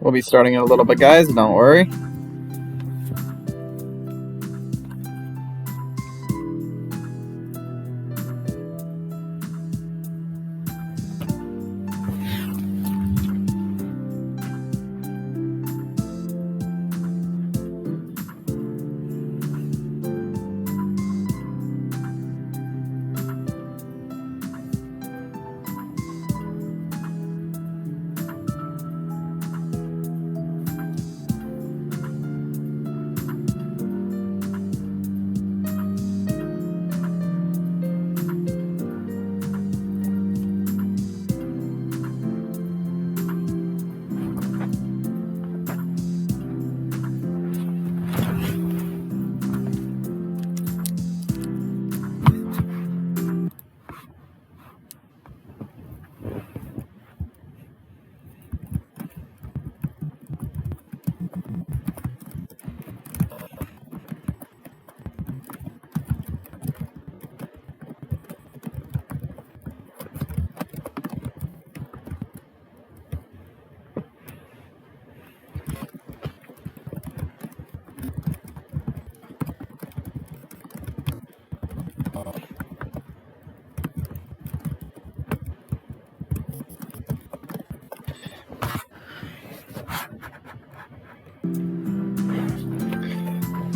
We'll be starting in a little bit, guys. Don't worry.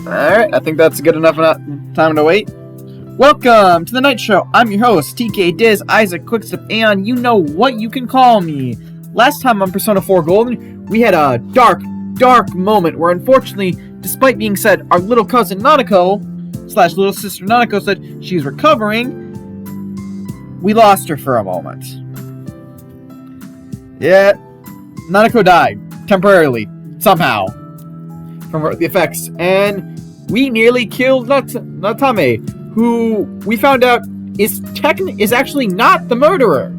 Alright, I think that's good enough time to wait. Welcome to the Night Show. I'm your host, TK Diz, Isaac Quickstep, and you know what you can call me. Last time on Persona 4 Golden, we had a dark moment where unfortunately, despite being said our little cousin Nanako, / little sister Nanako said she's recovering, we lost her for a moment. Yeah, Nanako died, temporarily, somehow, from the effects, and we nearly killed Natame, who we found out is actually not the murderer.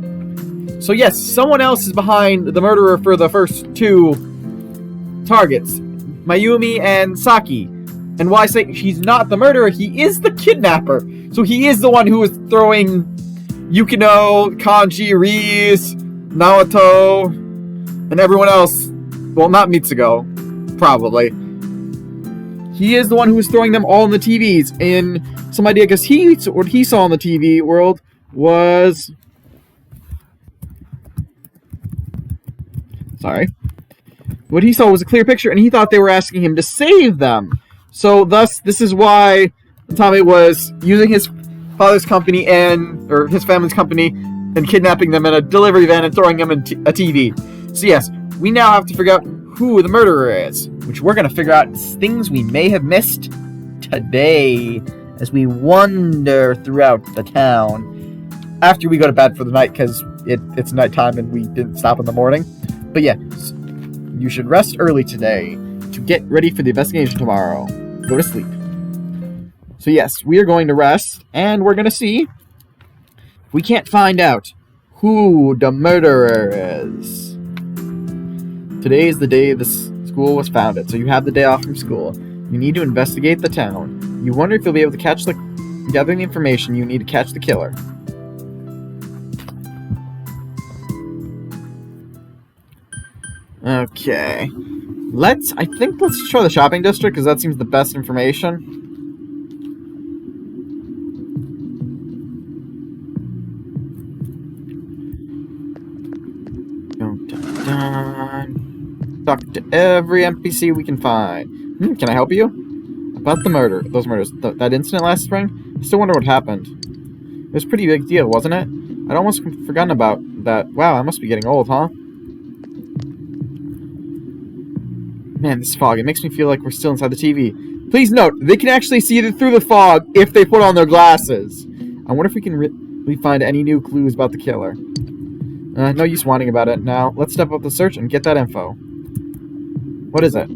So yes, someone else is behind the murderer for the first two targets, Mayumi and Saki. And why I say he's not the murderer, he is the kidnapper. So he is the one who was throwing Yukino, Kanji, Riz, Naoto, and everyone else. Well, not Mitsugo, probably. He is the one who was throwing them all in the TVs. And some idea, because what he saw in the TV world was... What he saw was a clear picture, and he thought they were asking him to save them. So thus, this is why Tommy was using his father's company or his family's company and kidnapping them in a delivery van and throwing them in a TV. So yes, we now have to figure out who the murderer is, which we're going to figure out things we may have missed today as we wander throughout the town after we go to bed for the night, because it's nighttime and we didn't stop in the morning. But yeah, you should rest early today to get ready for the investigation tomorrow. Go to sleep. So yes, we are going to rest, and we're going to see if we can't find out who the murderer is. Today is the day the school was founded, so you have the day off from school. You need to investigate the town. You wonder if you'll be able to gather the information you need to catch the killer. Okay. Let's try the shopping district, because that seems the best information. Dun, dun, dun. Talk to every NPC we can find. Can I help you? About those murders. That incident last spring? I still wonder what happened. It was a pretty big deal, wasn't it? I'd almost forgotten about that. Wow, I must be getting old, huh? Man, this fog, it makes me feel like we're still inside the TV. Please note, they can actually see it through the fog if they put on their glasses. I wonder if we can really find any new clues about the killer. No use whining about it. Now, let's step up the search and get that info. What is it?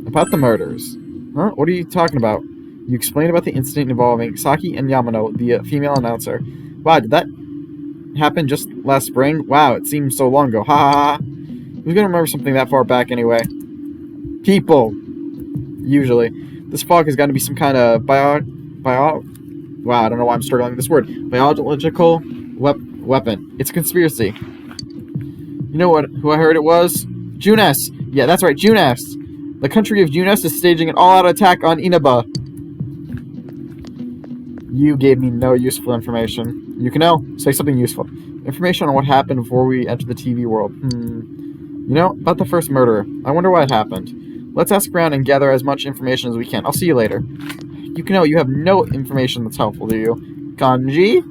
About the murders. Huh? What are you talking about? You explained about the incident involving Saki and Yamano, the female announcer. Wow, did that happen just last spring? Wow, it seems so long ago. Ha ha ha. Who's gonna remember something that far back anyway? People. Usually. This fog has got to be some kind of wow, I don't know why I'm struggling with this word. Biological weapon. It's a conspiracy. You know who I heard it was? Junes. Yeah, that's right, Junes. The country of Junes is staging an all-out attack on Inaba. You gave me no useful information. Yukino, say something useful. Information on what happened before we entered the TV world. You know, about the first murder. I wonder what happened. Let's ask around and gather as much information as we can. I'll see you later. Yukino, you have no information that's helpful, do you? Kanji?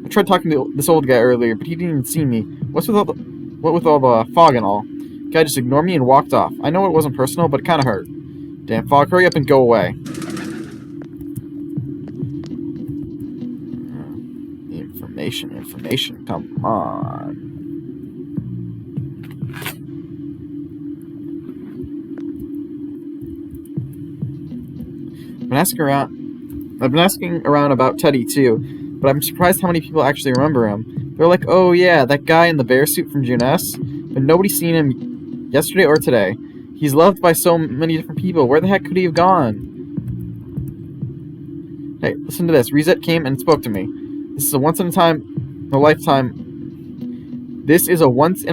I tried talking to this old guy earlier, but he didn't even see me. What with all the fog and all? Guy just ignored me and walked off. I know it wasn't personal, but it kind of hurt. Damn fog, hurry up and go away. Information, come on. I've been asking around about Teddy too, but I'm surprised how many people actually remember him. They're like, oh yeah, that guy in the bear suit from Junes, but nobody's seen him yesterday or today. He's loved by so many different people. Where the heck could he have gone? Hey, listen to this. Reset came and spoke to me. This is a once in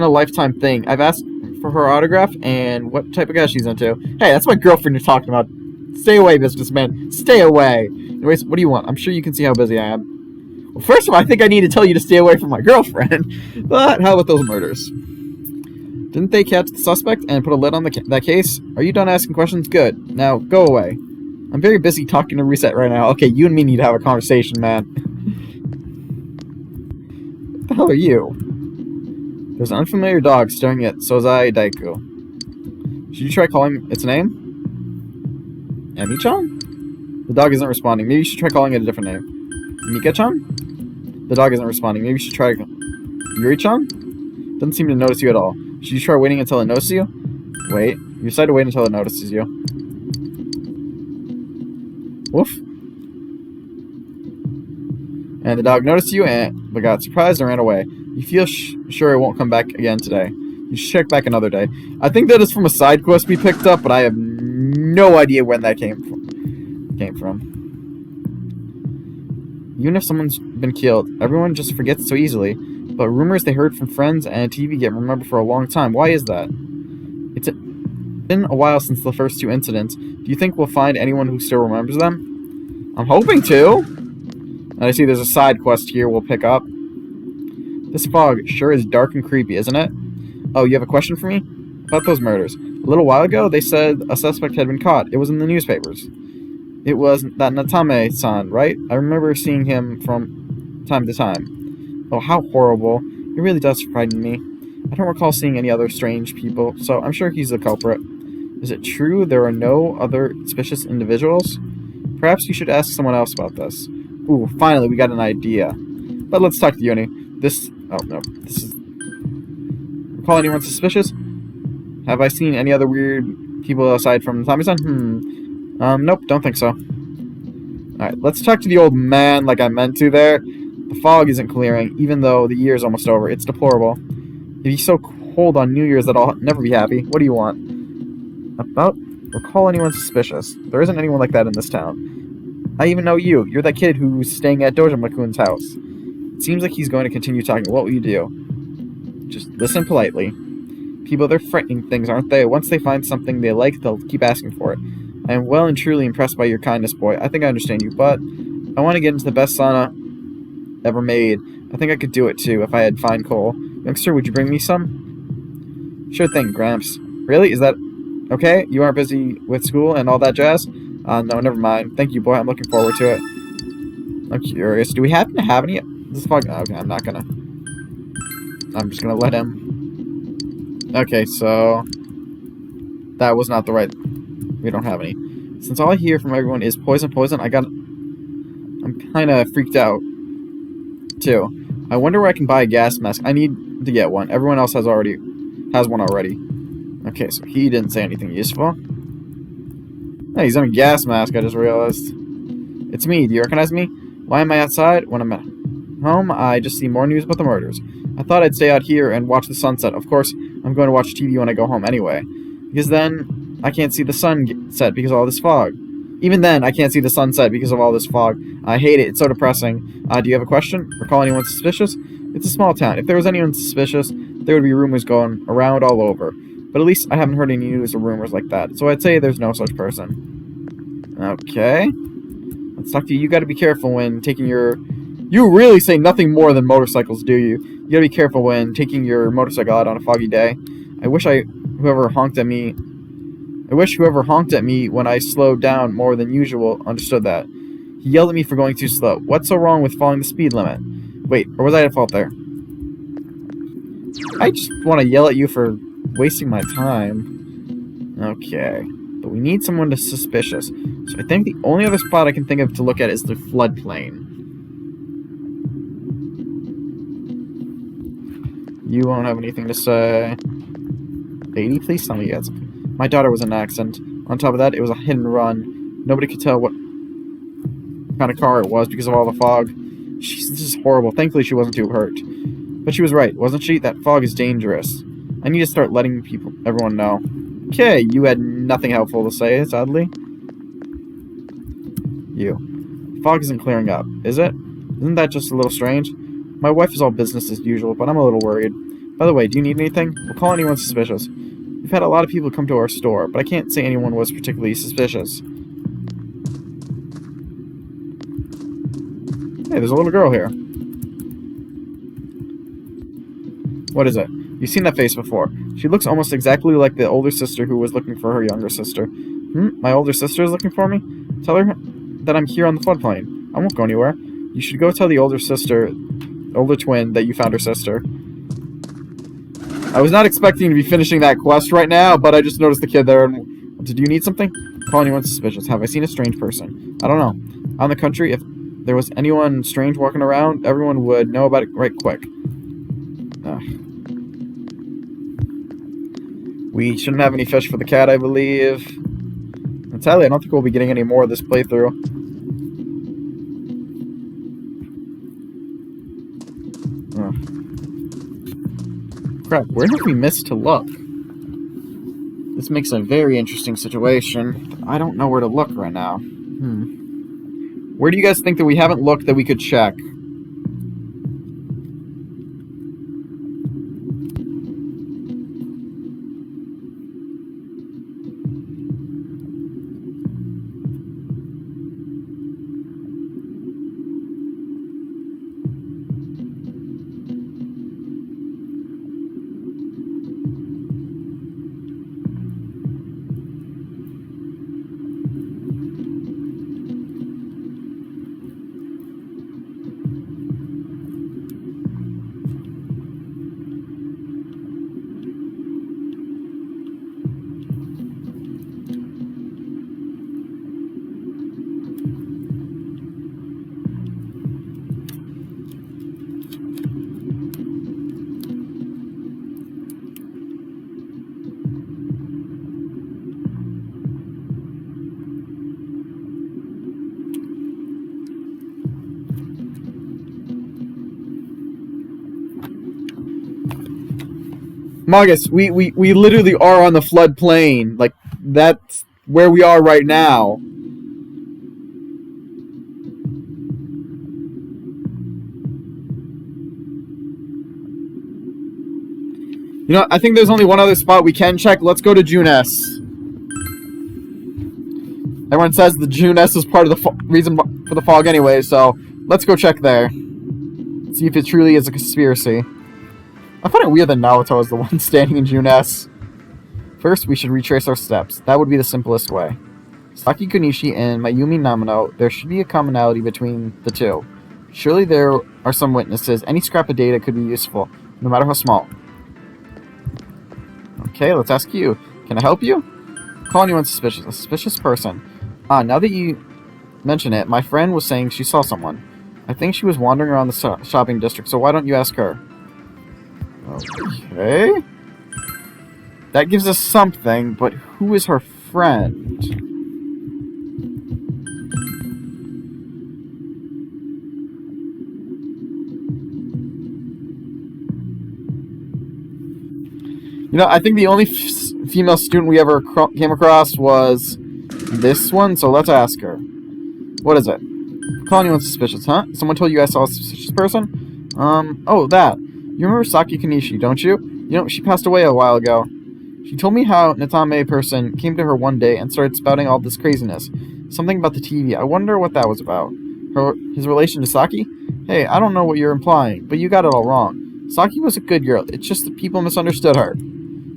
a lifetime thing. I've asked for her autograph and what type of guy she's into. Hey, that's my girlfriend you're talking about. Stay away, businessman. Stay away. Anyways, what do you want? I'm sure you can see how busy I am. Well, first of all, I think I need to tell you to stay away from my girlfriend. But how about those murders? Didn't they catch the suspect and put a lid on that case? Are you done asking questions? Good. Now, go away. I'm very busy talking to Reset right now. Okay, you and me need to have a conversation, man. What the hell are you? There's an unfamiliar dog staring at Sozai Daiku. Should you try calling its name? Emi-chan? The dog isn't responding. Maybe you should try calling it a different name. Mika-chan? The dog isn't responding. Maybe you should try Yuri-chan? Doesn't seem to notice you at all. Should you try waiting until it notices you? Wait. You decide to wait until it notices you. Woof. And the dog noticed you but got surprised and ran away. You feel sure it won't come back again today. You should check back another day. I think that is from a side quest we picked up, but I have no idea when that came from. Even if someone's been killed, everyone just forgets so easily. But rumors they heard from friends and TV get remembered for a long time. Why is that? It's been a while since the first two incidents. Do you think we'll find anyone who still remembers them? I'm hoping to. And I see there's a side quest here we'll pick up. This fog sure is dark and creepy, isn't it? Oh, you have a question for me? About those murders. A little while ago, they said a suspect had been caught. It was in the newspapers. It was that Natame-san, right? I remember seeing him from time to time. Oh, how horrible. It really does frighten me. I don't recall seeing any other strange people, so I'm sure he's the culprit. Is it true there are no other suspicious individuals? Perhaps you should ask someone else about this. Ooh, finally, we got an idea. But let's talk to Yoni. This is... Recall anyone suspicious? Have I seen any other weird people aside from Tommy-san? Nope, don't think so. Alright, let's talk to the old man like I meant to there. The fog isn't clearing, even though the year's almost over. It's deplorable. It'd be so cold on New Year's that I'll never be happy. What do you want? About? Recall anyone suspicious. There isn't anyone like that in this town. I even know you. You're that kid who's staying at Dojima-kun's house. It seems like he's going to continue talking. What will you do? Just listen politely. People, they're frightening things, aren't they? Once they find something they like, they'll keep asking for it. I am well and truly impressed by your kindness, boy. I think I understand you, but I want to get into the best sauna ever made. I think I could do it, too, if I had fine coal. Youngster, would you bring me some? Sure thing, Gramps. Really? Is that okay? You aren't busy with school and all that jazz? No, never mind. Thank you, boy. I'm looking forward to it. I'm curious. Do we happen to have any... This fog... Okay, I'm just gonna let him... Okay, so... That was not the right... We don't have any. Since all I hear from everyone is poison, I'm kinda freaked out, too. I wonder where I can buy a gas mask. I need to get one. Everyone else has one already. Okay, so he didn't say anything useful. Hey, he's in a gas mask, I just realized. It's me. Do you recognize me? Why am I outside? When I'm at home, I just see more news about the murders. I thought I'd stay out here and watch the sunset. Of course, I'm going to watch TV when I go home anyway. Because then, I can't see the sun set because of all this fog. Even then, I can't see the sunset because of all this fog. I hate it. It's so depressing. Do you have a question? Recall anyone suspicious? It's a small town. If there was anyone suspicious, there would be rumors going around all over. but at least I haven't heard any news or rumors like that, so I'd say there's no such person. Okay. Let's talk to you. You gotta be careful when taking your... You really say nothing more than motorcycles, do you? You gotta be careful when taking your motorcycle out on a foggy day. I wish whoever honked at me when I slowed down more than usual understood that. He yelled at me for going too slow. What's so wrong with following the speed limit? Wait, or was I at fault there? I just want to yell at you for wasting my time. Okay. But we need someone to suspicious. So I think the only other spot I can think of to look at is the floodplain. You won't have anything to say. Lady, please tell me you had something. My daughter was in an accident. On top of that, it was a hit and run. Nobody could tell what kind of car it was because of all the fog. This is horrible. Thankfully, she wasn't too hurt. But she was right, wasn't she? That fog is dangerous. I need to start letting everyone know. Okay, you had nothing helpful to say, sadly. You. Fog isn't clearing up, is it? Isn't that just a little strange? My wife is all business as usual, but I'm a little worried. By the way, do you need anything? We'll call anyone suspicious. We've had a lot of people come to our store, but I can't say anyone was particularly suspicious. Hey, there's a little girl here. What is it? You've seen that face before. She looks almost exactly like the older sister who was looking for her younger sister. My older sister is looking for me? Tell her that I'm here on the floodplain. I won't go anywhere. You should go tell the older twin that you found her sister. I was not expecting to be finishing that quest right now, but I just noticed the kid there and... Did you need something? Call anyone suspicious. Have I seen a strange person? I don't know. Out in the country, if there was anyone strange walking around, everyone would know about it right quick. Ugh. We shouldn't have any fish for the cat, I believe. Natalia, I don't think we'll be getting any more of this playthrough. Crap, where have we missed to look? This makes a very interesting situation. I don't know where to look right now. Where do you guys think that we haven't looked that we could check? Margus, we literally are on the floodplain. Like, that's where we are right now. You know, I think there's only one other spot we can check. Let's go to Junes. Everyone says the Junes is part of the reason for the fog anyway, so let's go check there. See if it truly is a conspiracy. I find it weird that Naruto is the one standing in Junes. First, we should retrace our steps. That would be the simplest way. Saki Kunishi and Mayumi Namino, there should be a commonality between the two. Surely there are some witnesses. Any scrap of data could be useful, no matter how small. Okay, let's ask you. Can I help you? Call anyone suspicious. A suspicious person. Now that you mention it, my friend was saying she saw someone. I think she was wandering around the shopping district, so why don't you ask her? Okay. That gives us something, but who is her friend? You know, I think the only female student we ever came across was this one, so let's ask her. What is it? Call anyone suspicious, huh? Someone told you I saw a suspicious person? Oh, that. You remember Saki Kunishi, don't you? You know, she passed away a while ago. She told me how Natame person came to her one day and started spouting all this craziness. Something about the TV. I wonder what that was about. His relation to Saki? Hey, I don't know what you're implying, but you got it all wrong. Saki was a good girl. It's just that people misunderstood her.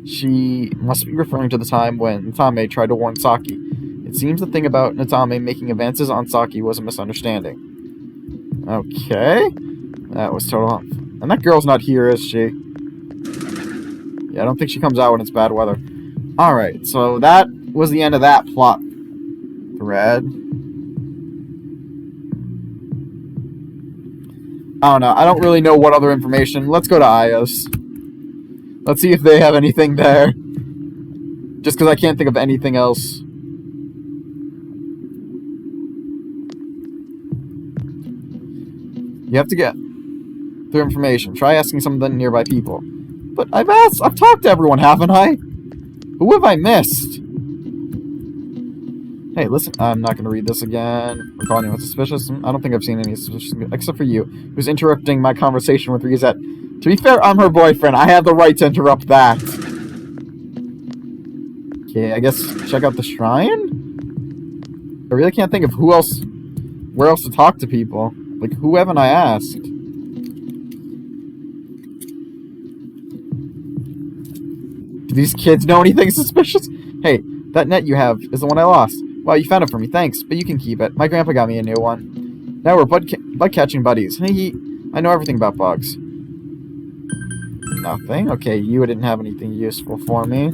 She must be referring to the time when Natame tried to warn Saki. It seems the thing about Natame making advances on Saki was a misunderstanding. Okay. That was total. And that girl's not here, is she? Yeah, I don't think she comes out when it's bad weather. Alright, so that was the end of that plot thread. I don't know. I don't really know what other information. Let's go to Aya's. Let's see if they have anything there. Just because I can't think of anything else. You have to get their information. Try asking some of the nearby people. But I've talked to everyone, haven't I? Who have I missed? Hey, listen, I'm not going to read this again. Recall anyone suspicious? I don't think I've seen any suspicious, except for you, who's interrupting my conversation with Rosette. To be fair, I'm her boyfriend. I have the right to interrupt that. Okay, I guess check out the shrine? I really can't think of where else to talk to people. Like, who haven't I asked? Do these kids know anything suspicious? Hey, that net you have is the one I lost. Wow, you found it for me. Thanks, but you can keep it. My grandpa got me a new one. Now we're bug catching buddies. Hey, I know everything about bugs. Nothing? Okay, you didn't have anything useful for me.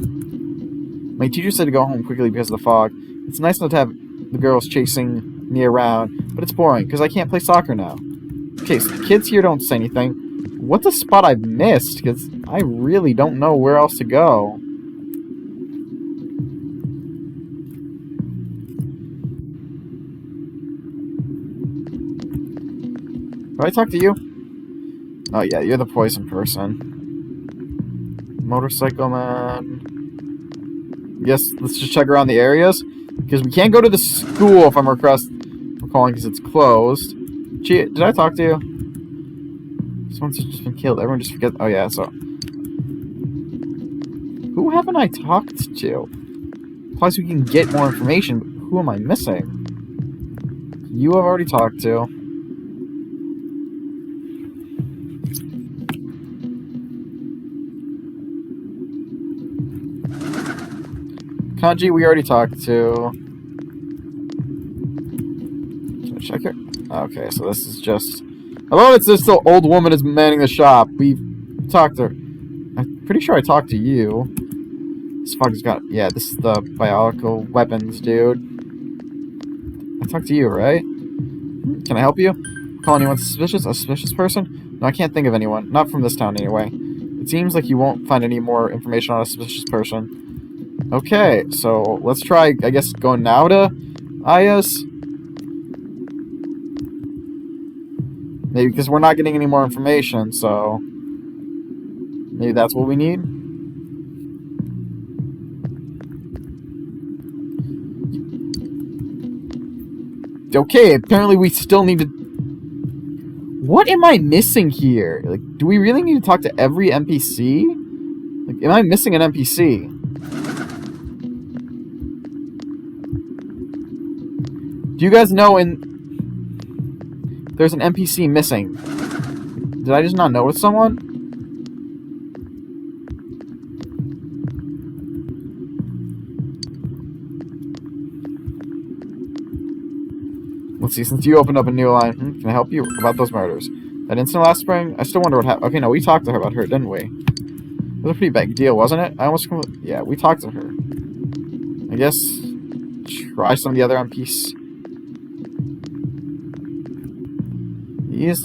My teacher said to go home quickly because of the fog. It's nice not to have the girls chasing me around, but it's boring because I can't play soccer now. Okay, so the kids here don't say anything. What's a spot I've missed? Because I really don't know where else to go. Do I talk to you? Oh yeah, you're the poison person. Motorcycle man. Yes, let's just check around the areas. Because we can't go to the school if I'm recalling because it's closed. Gee, did I talk to you? Someone's just been killed. Everyone just forgets. Oh yeah, so. Who haven't I talked to? Plus we can get more information, but who am I missing? You have already talked to. Kanji, we already talked to. Can I check it? Okay, so this is just. Hello, it's this old woman is manning the shop. We've talked to her. I'm pretty sure I talked to you. This fucker's got. Yeah, this is the biological weapons dude. I talked to you, right? Can I help you? Call anyone suspicious? A suspicious person? No, I can't think of anyone. Not from this town, anyway. It seems like you won't find any more information on a suspicious person. Okay, so let's try, I guess, going now to Aya's. Maybe because we're not getting any more information, so maybe that's what we need. Okay, apparently we still need to... What am I missing here? Like, do we really need to talk to every NPC? Like, am I missing an NPC? Do you guys know there's an NPC missing? Did I just not notice someone? Let's see, since you opened up a new line, can I help you about those murders? That incident last spring? I still wonder what happened. Okay, no, we talked to her about her, didn't we? It was a pretty big deal, wasn't it? Yeah, we talked to her. I guess try some of the other NPCs. Yes.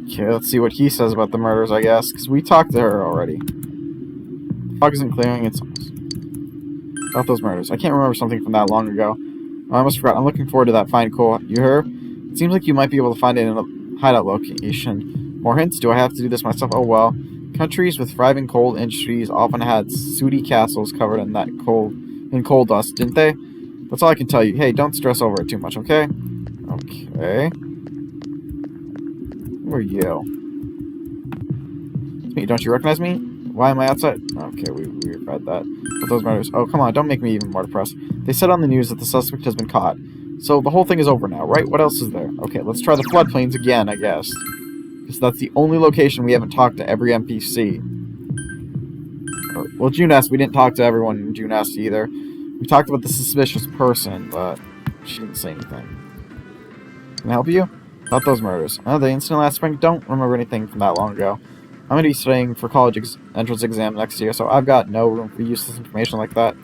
Okay, let's see what he says about the murders, I guess, because we talked to her already. The fog isn't clearing, it's about those murders. I can't remember something from that long ago. Oh, I almost forgot. I'm looking forward to that fine coal. You heard? It seems like you might be able to find it in a hideout location. More hints? Do I have to do this myself? Oh well. Countries with thriving coal industries often had sooty castles covered in coal dust, didn't they? That's all I can tell you. Hey, don't stress over it too much, okay? Okay. Who are you? It's me. Don't you recognize me? Why am I outside? Okay, we read that. But those murders. Oh, come on, don't make me even more depressed. They said on the news that the suspect has been caught. So the whole thing is over now, right? What else is there? Okay, let's try the floodplains again, I guess. Because that's the only location we haven't talked to every NPC. Well, Junest, we didn't talk to everyone in Junest either. We talked about the suspicious person, but she didn't say anything. Can I help you? About those murders. Oh, the incident last spring? Don't remember anything from that long ago. I'm going to be studying for college entrance exam next year, so I've got no room for useless information like that.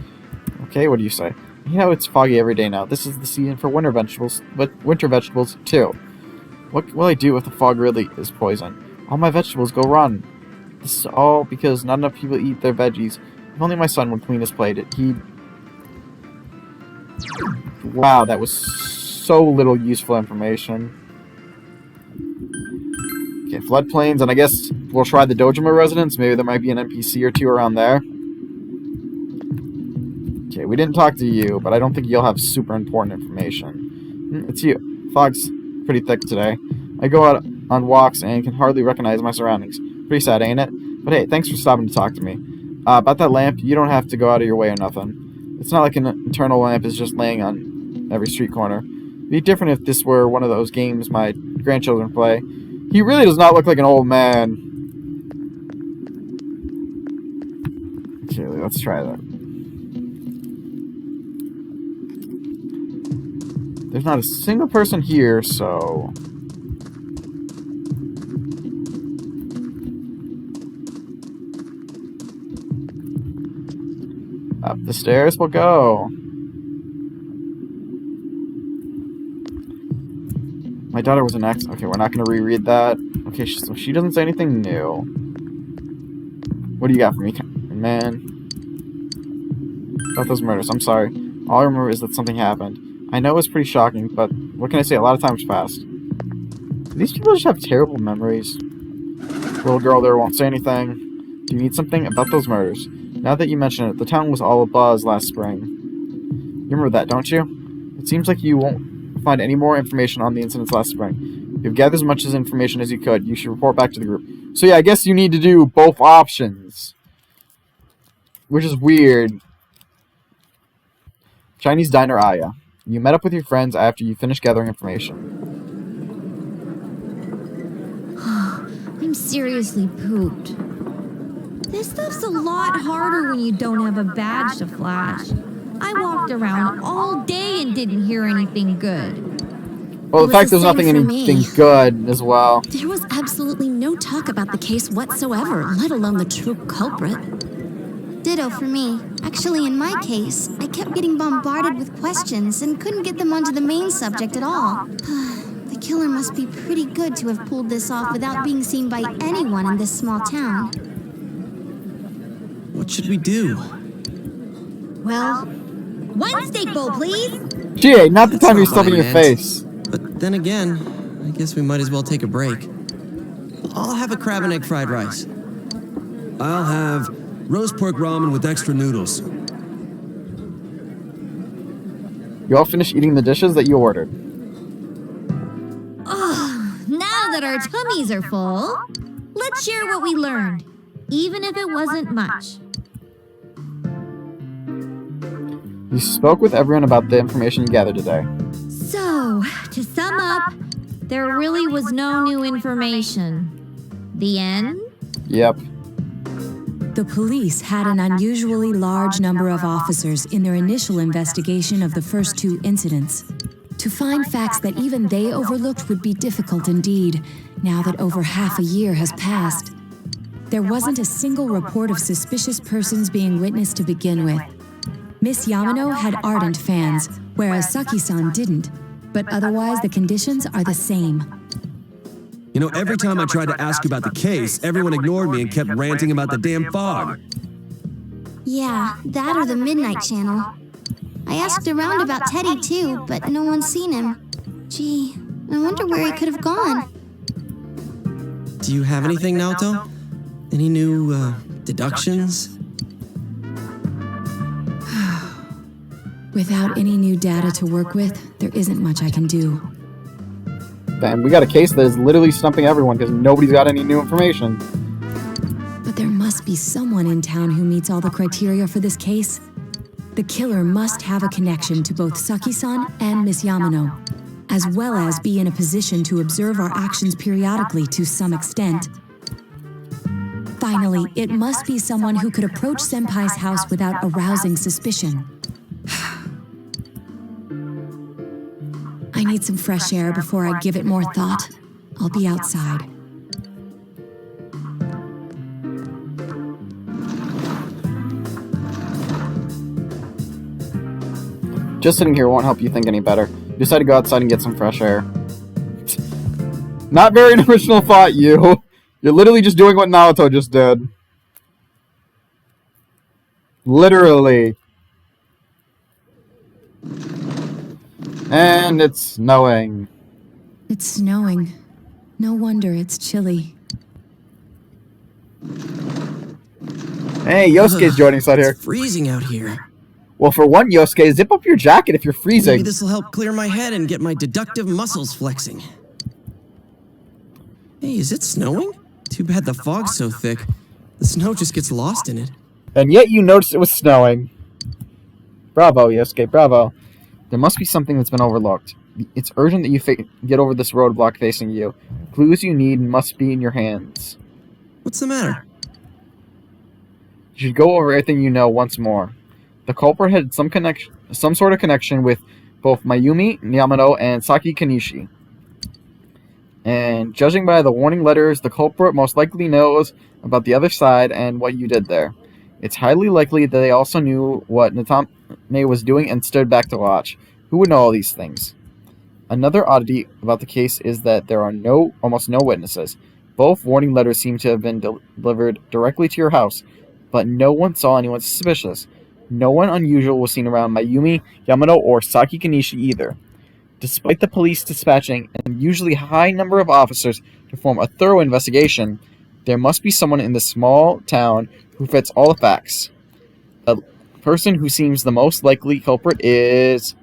Okay, what do you say? You know it's foggy every day now. This is the season for winter vegetables, but winter vegetables too. What will I do if the fog really is poison? All my vegetables go rotten. This is all because not enough people eat their veggies. If only my son would clean his plate, he'd... Wow, that was so little useful information. Okay, floodplains, and I guess we'll try the Dojima residence. Maybe there might be an NPC or two around there. Okay, we didn't talk to you, but I don't think you'll have super important information. It's you. Fog's pretty thick today. I go out on walks and can hardly recognize my surroundings. Pretty sad, ain't it? But hey, thanks for stopping to talk to me. About that lamp, you don't have to go out of your way or nothing. It's not like an internal lamp is just laying on every street corner. It'd be different if this were one of those games my grandchildren play. He really does not look like an old man. Okay, let's try that. There's not a single person here, so... Up the stairs we'll go. My daughter was an ex. Okay, we're not going to reread that. Okay, so she doesn't say anything new. What do you got for me, man? About those murders, I'm sorry. All I remember is that something happened. I know it was pretty shocking, but what can I say? A lot of time's passed. Do these people just have terrible memories? Little girl there won't say anything. Do you need something? About those murders. Now that you mention it, the town was all abuzz last spring. You remember that, don't you? It seems like you won't find any more information on the incidents last spring. You've gathered as much information as you could. You should report back to the group. So yeah, I guess you need to do both options. Which is weird. Chinese Diner Aya. You met up with your friends after you finished gathering information. I'm seriously pooped. This stuff's a lot harder when you don't have a badge to flash. I walked around all day and didn't hear anything good. Well, the fact there's anything good as well. There was absolutely no talk about the case whatsoever, let alone the true culprit. Ditto for me. Actually, in my case, I kept getting bombarded with questions and couldn't get them onto the main subject at all. The killer must be pretty good to have pulled this off without being seen by anyone in this small town. What should we do? Well, one steak bowl, please. Gee, not the time you're stuffing your face. But then again, I guess we might as well take a break. I'll have a crab and egg fried rice. I'll have roast pork ramen with extra noodles. You all finished eating the dishes that you ordered. Oh, now that our tummies are full, let's share what we learned, even if it wasn't much. You spoke with everyone about the information you gathered today. So, to sum up, there really was no new information. The end? Yep. The police had an unusually large number of officers in their initial investigation of the first two incidents. To find facts that even they overlooked would be difficult indeed, now that over half a year has passed. There wasn't a single report of suspicious persons being witnessed to begin with. Miss Yamano had ardent fans, whereas Saki-san didn't, but otherwise the conditions are the same. You know, every time I tried to ask you about the case, everyone ignored me and kept ranting about the damn fog. Yeah, that or the Midnight Channel. I asked around about Teddy too, but no one's seen him. Gee, I wonder where he could have gone. Do you have anything, Naoto? Any new, deductions? Without any new data to work with, there isn't much I can do. Damn, we got a case that is literally stumping everyone because nobody's got any new information. But there must be someone in town who meets all the criteria for this case. The killer must have a connection to both Saki-san and Miss Yamano, as well as be in a position to observe our actions periodically to some extent. Finally, it must be someone who could approach Senpai's house without arousing suspicion. I need some fresh air before I give it more thought. I'll be outside. Just sitting here won't help you think any better. You decide to go outside and get some fresh air. Not very original thought, you. You're literally just doing what Naoto just did. Literally. And it's snowing. It's snowing. No wonder it's chilly. Hey, Yosuke's joining us out here. It's freezing out here. Well, for one, Yosuke, zip up your jacket if you're freezing. Maybe this will help clear my head and get my deductive muscles flexing. Hey, is it snowing? Too bad the fog's so thick. The snow just gets lost in it. And yet you noticed it was snowing. Bravo, Yosuke, bravo. There must be something that's been overlooked. It's urgent that you get over this roadblock facing you. Clues you need must be in your hands. What's the matter? You should go over everything you know once more. The culprit had some sort of connection with both Mayumi Yamano and Saki Kanishi. And judging by the warning letters, the culprit most likely knows about the other side and what you did there. It's highly likely that they also knew what Natame was doing and stood back to watch. Who would know all these things? Another oddity about the case is that there are almost no witnesses. Both warning letters seem to have been delivered directly to your house, but no one saw anyone suspicious. No one unusual was seen around Mayumi Yamano or Saki Kanishi either. Despite the police dispatching an usually high number of officers to perform a thorough investigation, there must be someone in this small town who fits all the facts. The person who seems the most likely culprit is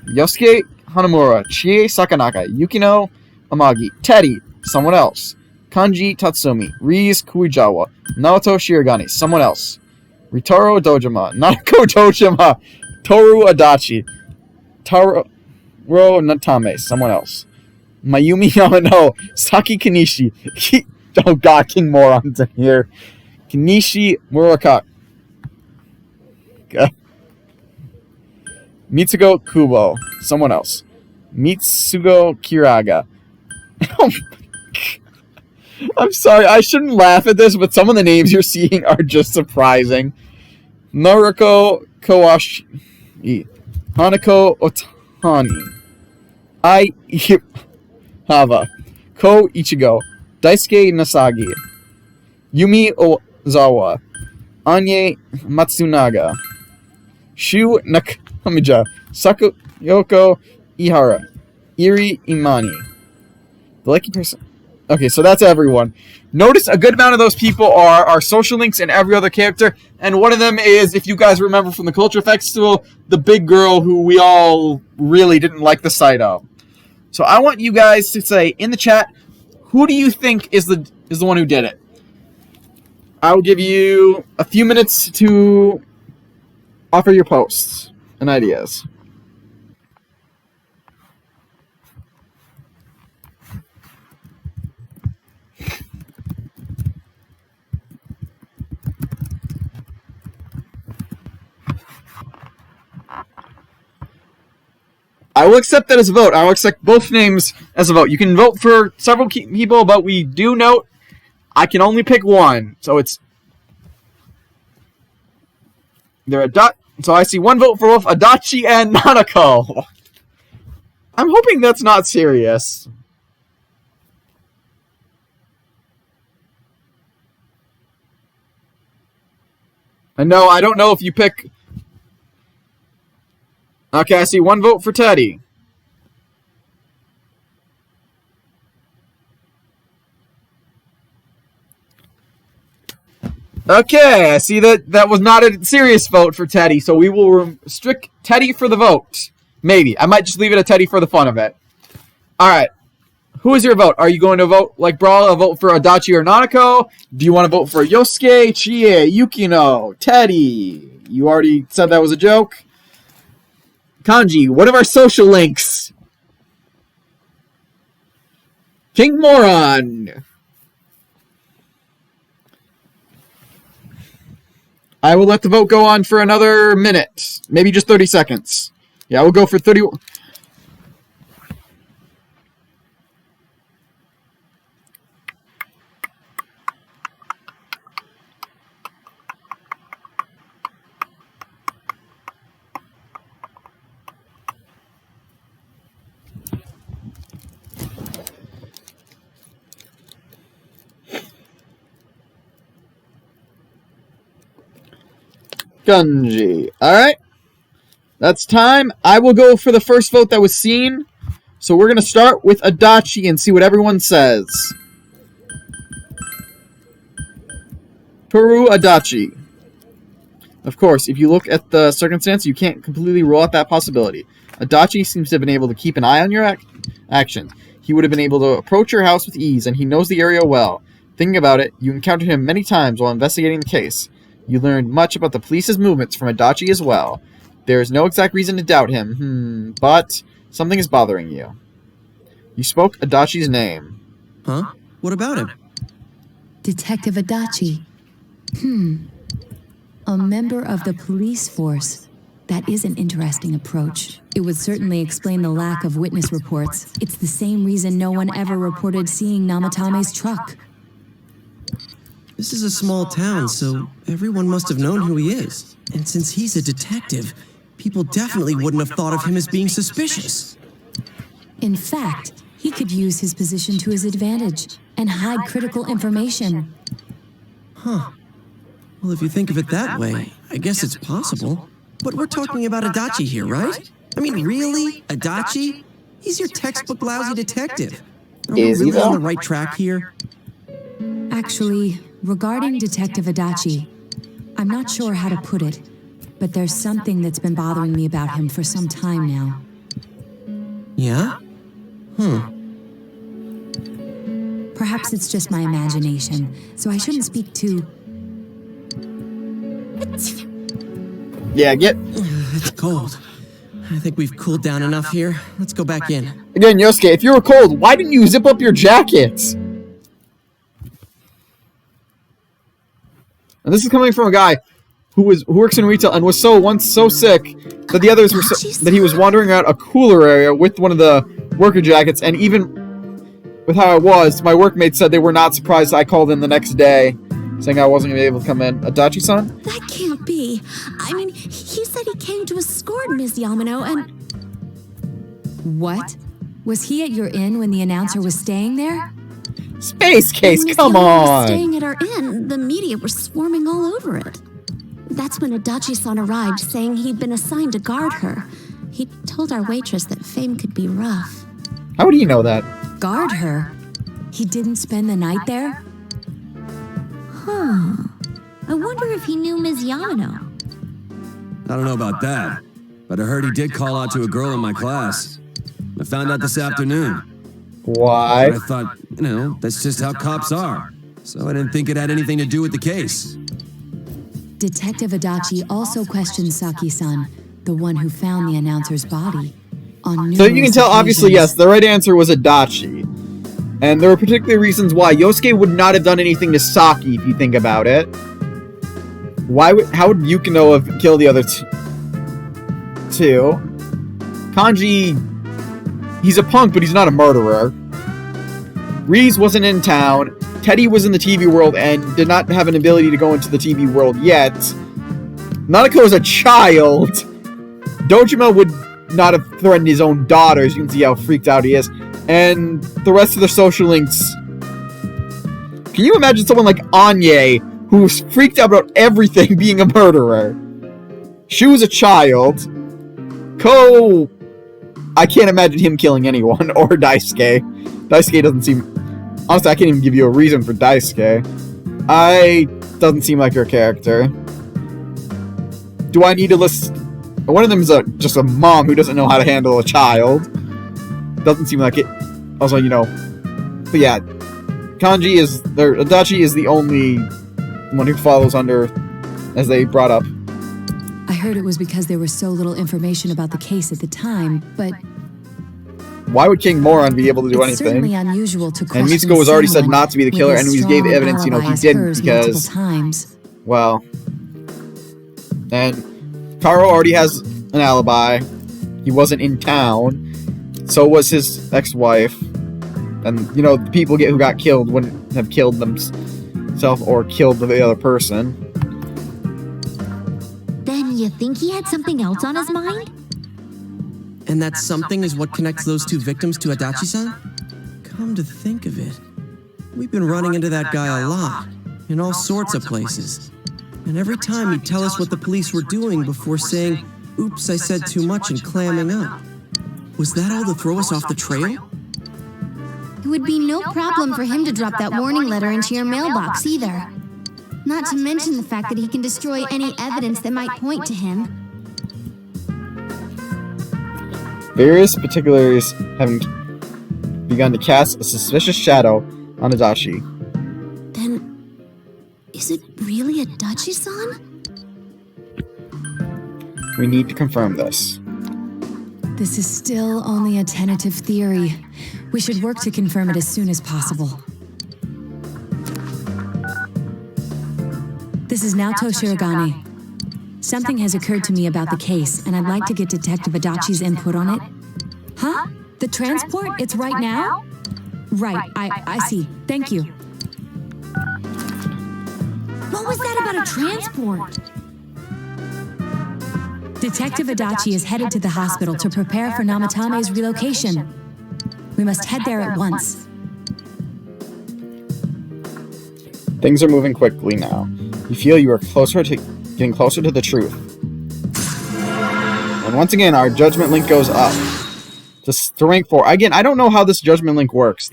Yosuke Hanamura, Chie Sakanaka, Yukino Amagi, Teddy, someone else, Kanji Tatsumi, Riz Kuijawa, Naoto Shiragane, someone else, Ritaro Dojima, Nanako Dojima, Toru Adachi, Taro Natame, someone else, Mayumi Yamano, Saki Kanishi, oh god, King Morons in here, Kanishi Murakaka, Mitsugo Kubo, someone else, Mitsugo Kiraga. I'm sorry, I shouldn't laugh at this, but some of the names you're seeing are just surprising. Noriko Kawashi, Hanako Otani, Ai Hava, Ko Ichigo, Daisuke Nasagi, Yumi Ozawa, Anye Matsunaga, Shu Nakamija, Sakuyoko Ihara, Iri Imani. The lucky person. Okay, so that's everyone. Notice a good amount of those people are social links in every other character, and one of them is, if you guys remember from the Culture Festival, the big girl who we all really didn't like the sight of. So I want you guys to say in the chat, who do you think is the one who did it? I will give you a few minutes to offer your posts and ideas. I will accept that as a vote. I will accept both names as a vote. You can vote for several people, but we do note I can only pick one. So it's so I see one vote for both Adachi and Nanako. I'm hoping that's not serious. And no, I don't know if you pick. Okay, I see one vote for Teddy. Okay, I see that was not a serious vote for Teddy, so we will restrict Teddy for the vote. Maybe. I might just leave it at Teddy for the fun of it. Alright. Who is your vote? Are you going to vote like Brawl, a vote for Adachi or Nanako? Do you want to vote for Yosuke, Chie, Yukino, Teddy? You already said that was a joke. Kanji, what of our social links? King Moron. I will let the vote go on for another minute. Maybe just 30 seconds. Yeah, we'll go for 30... Gunji. Alright. That's time. I will go for the first vote that was seen. So we're going to start with Adachi and see what everyone says. Toru Adachi. Of course, if you look at the circumstance, you can't completely rule out that possibility. Adachi seems to have been able to keep an eye on your actions. He would have been able to approach your house with ease, and he knows the area well. Thinking about it, you encountered him many times while investigating the case. You learned much about the police's movements from Adachi as well. There is no exact reason to doubt him, but something is bothering you. You spoke Adachi's name. Huh? What about him? Detective Adachi. A member of the police force. That is an interesting approach. It would certainly explain the lack of witness reports. It's the same reason no one ever reported seeing Namatame's truck. This is a small town, so everyone must have known who he is. And since he's a detective, people definitely wouldn't have thought of him as being suspicious. In fact, he could use his position to his advantage and hide critical information. Huh. Well, if you think of it that way, I guess it's possible. But we're talking about Adachi here, right? I mean, really? Adachi? He's your textbook lousy detective. Are we really on the right track here? Actually, regarding Detective Adachi, I'm not sure how to put it, but there's something that's been bothering me about him for some time now. Yeah? Perhaps it's just my imagination, so I shouldn't speak too... Yeah, It's cold. I think we've cooled down enough here. Let's go back in. Again, Yosuke, if you were cold, why didn't you zip up your jackets? And this is coming from a guy who works in retail and was once so sick that the others were that he was wandering around a cooler area with one of the worker jackets, and even with how it was, my workmates said they were not surprised I called in the next day, saying I wasn't going to be able to come in. Adachi-san? That can't be. I mean, he said he came to escort Ms. Yamano and... What? Was he at your inn when the announcer was staying there? Space Case, Ms. come Yamano was on! staying at our inn. The media were swarming all over it. That's when Adachi-san arrived, saying he'd been assigned to guard her. He told our waitress that fame could be rough. How would he know that? Guard her? He didn't spend the night there? Huh. I wonder if he knew Ms. Yamano. I don't know about that, but I heard he did call out to a girl in my class. I found out this afternoon. Why? I thought, that's just how cops are. So I didn't think it had anything to do with the case. Detective Adachi also questioned Saki-san, the one who found the announcer's body. On So you can tell, obviously, occasions. yes, the right answer was Adachi. And there were particular reasons why. Yosuke would not have done anything to Saki, if you think about it. How would Yukino have killed the other two? Kanji, he's a punk, but he's not a murderer. Reese wasn't in town. Teddy was in the TV world and did not have an ability to go into the TV world yet. Nanako is a child. Dojima would not have threatened his own daughters. You can see how freaked out he is. And the rest of the social links. Can you imagine someone like Anye, who was freaked out about everything being a murderer? She was a child. Ko... I can't imagine him killing anyone, or Daisuke. Daisuke doesn't seem... Honestly, I can't even give you a reason for Daisuke. Doesn't seem like her character. Do I need to list? One of them is just a mom who doesn't know how to handle a child. Doesn't seem like it. Also, you know, but yeah, Adachi is the only one who follows under, as they brought up. I heard it was because there was so little information about the case at the time, but Why would King Moron be able to do it's certainly anything? unusual to question And Mitsuko was already said someone not to be the with killer, as and he gave strong evidence, you know, alibi he as didn't hers because, multiple times. well, and Karo already has an alibi. He wasn't in town. So was his ex-wife. And, you know, the people who got killed wouldn't have killed themselves or killed the other person. Then you think he had something else on his mind? And that something is what connects those two victims to Adachi-san? Come to think of it, we've been running into that guy a lot, in all sorts of places. And every time he'd tell us what the police were doing before saying, "Oops, I said too much," and clamming up. Was that all to throw us off the trail? It would be no problem for him to drop that warning letter into your mailbox either. Not to mention the fact that he can destroy any evidence that might point to him. Various particulars having begun to cast a suspicious shadow on Adachi. Then, is it really Adachi-san? We need to confirm this. This is still only a tentative theory. We should work to confirm it as soon as possible. This is Naoto Shirogane. Something has occurred to me about the case, and I'd like to get Detective Adachi's input on it. Huh? The transport? It's right now? Right, I see. Thank you. What was that about a transport? Detective Adachi is headed to the hospital to prepare for Namatame's relocation. We must head there at once. Things are moving quickly now. You feel you are getting closer to the truth. And once again, our judgment link goes up. To rank 4. Again, I don't know how this judgment link works.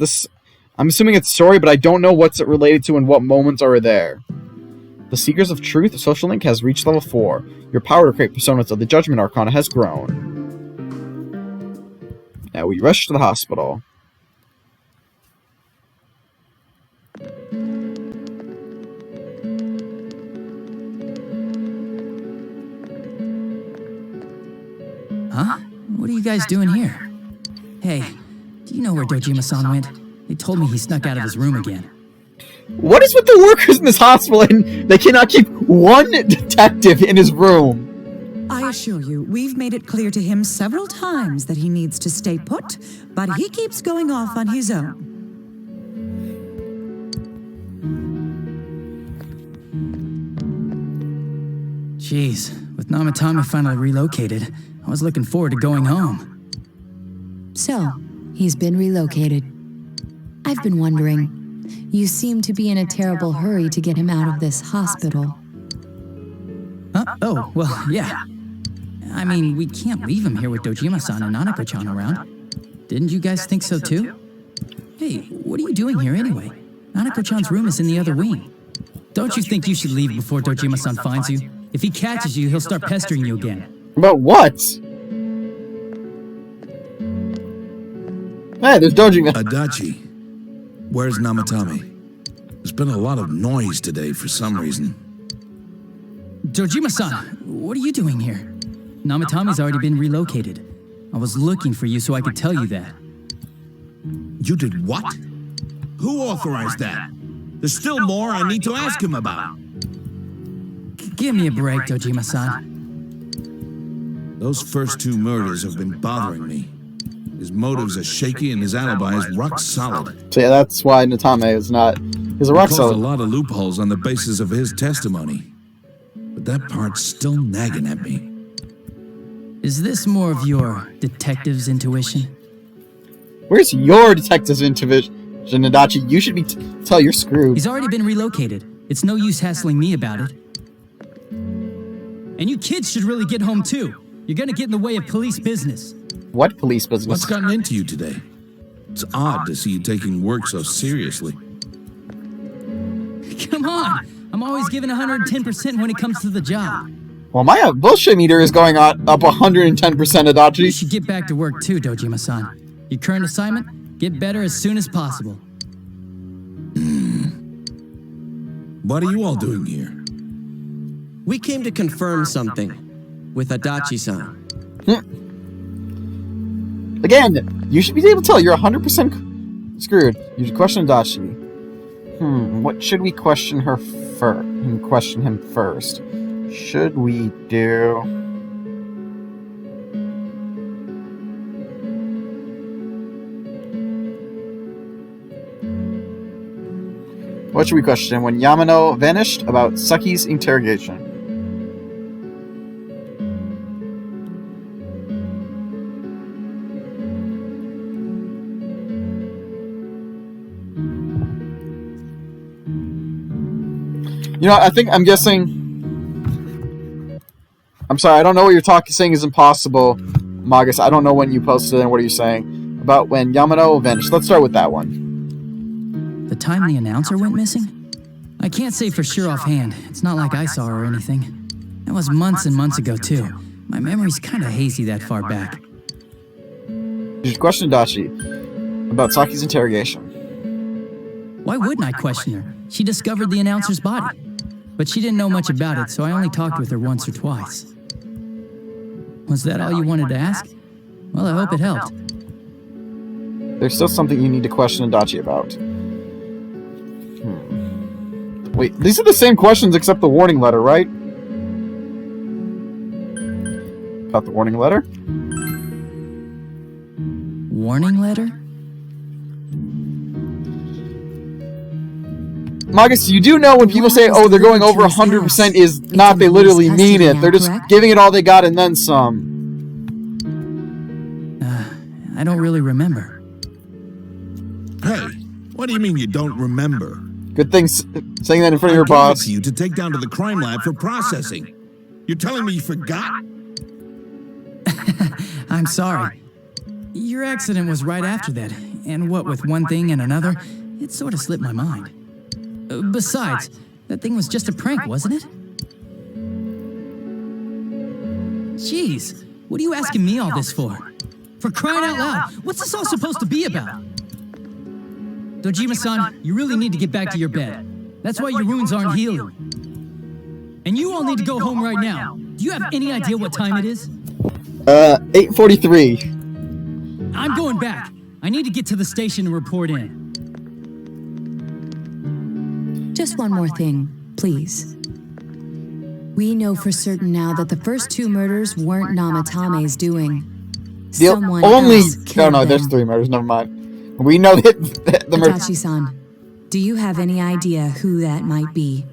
I'm assuming it's story, but I don't know what's it related to and what moments are there. The Seekers of Truth social link has reached level 4. Your power to create personas of the Judgment Arcana has grown. Now we rush to the hospital. Huh? What are you guys doing here? Hey, do you know where Dojima-san went? They told me he snuck out of his room again. What is with the workers in this hospital and they cannot keep one detective in his room? I assure you, we've made it clear to him several times that he needs to stay put, but he keeps going off on his own. Jeez, with Namatame finally relocated, I was looking forward to going home. So, he's been relocated. I've been wondering. You seem to be in a terrible hurry to get him out of this hospital. Huh? Oh, well, yeah. I mean, we can't leave him here with Dojima-san and Nanako-chan around. Didn't you guys think so too? Hey, what are you doing here anyway? Nanako-chan's room is in the other wing. Don't you think you should leave before Dojima-san finds you? If he catches you, he'll start pestering you again. About what? Hey, there's Dojima. Adachi, where's Namatame? There's been a lot of noise today for some reason. Dojima-san, what are you doing here? Namatame's already been relocated. I was looking for you so I could tell you that. You did what? Who authorized that? There's still more I need to ask him about. Give me a break, Dojima-san. Those first 2 murders have been bothering me. His motives are shaky and his alibi is rock solid. So yeah, that's why Natame is not... He's a rock He solid. closed a lot of loopholes on the basis of his testimony. But that part's still nagging at me. Is this more of your detective's intuition? Where's your detective's intuition, Adachi? You should be tell you're screwed. He's already been relocated. It's no use hassling me about it. And you kids should really get home too. You're gonna get in the way of police business. What police business? What's gotten into you today? It's odd to see you taking work so seriously. Come on! I'm always giving 110% when it comes to the job. Well, my bullshit meter is going up 110%, You Adachi. should get back to work too, Dojima-san. Your current assignment? Get better as soon as possible. What are you all doing here? We came to confirm something with Adachi-san. Again, you should be able to tell you're 100% screwed. You should question Adachi. What should we question her first? Question him first. Should we do... What should we question when Yamano vanished? About Saki's interrogation. You know, I'm guessing... I'm sorry, I don't know what you're saying is impossible, Magus. I don't know when you posted it and what are you saying. About when Yamano vanished. Let's start with that one. The time the announcer went missing? I can't say for sure offhand. It's not like I saw her or anything. That was months and months ago, too. My memory's kind of hazy that far back. You should question Dachi about Saki's interrogation. Why wouldn't I question her? She discovered the announcer's body. But she didn't know much about it, so I only talked with her once or twice. Was that all you wanted to ask? Well, I hope it helped. There's still something you need to question Adachi about. Wait, these are the same questions except the warning letter, right? Got the warning letter? Warning letter? Magus, you do know when people say, oh, they're going over 100% is not they literally mean it. They're just giving it all they got and then some. I don't really remember. Hey, what do you mean you don't remember? Good thing saying that in front of your I gave it boss. to you to take down to the crime lab for processing. You're telling me you forgot? I'm sorry. Your accident was right after that, and what with one thing and another, it sort of slipped my mind. Besides, that thing was just a prank, wasn't it? Jeez, what are you asking me all this for? For crying out loud, what's this all supposed to be about? Dojima-san, you really need to get back to your bed. That's why your wounds aren't healing. And you all need to go home right now. Do you have any idea what time it is? 8:43. I'm going back. I need to get to the station and report in. Just one more thing, please. We know for certain now that the first two murders weren't Namatame's doing. The Someone only... else Oh killed no, them. there's 3 murders, never mind. We know that the murder... Itachi-san, do you have any idea who that might be?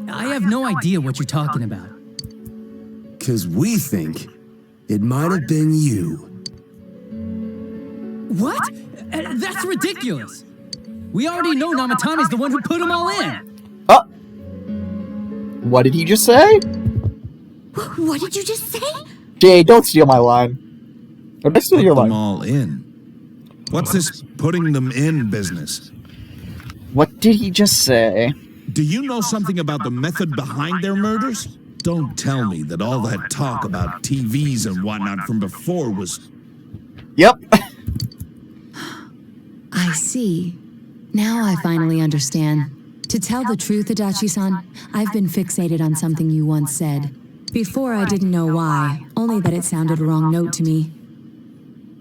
I have no idea what you're talking about. 'Cause we think it might have been you. What? That's ridiculous. We already know Namatame's the one who put them all in. What did he just say? What did you just say? Jay, don't steal my line. Or did I steal your Put them line? all in. What's this putting them in business? What did he just say? Do you know something about the method behind their murders? Don't tell me that all that talk about TVs and whatnot from before was... Yep. I see. Now I finally understand. To tell the truth, Adachi-san, I've been fixated on something you once said. Before I didn't know why, only that it sounded a wrong note to me.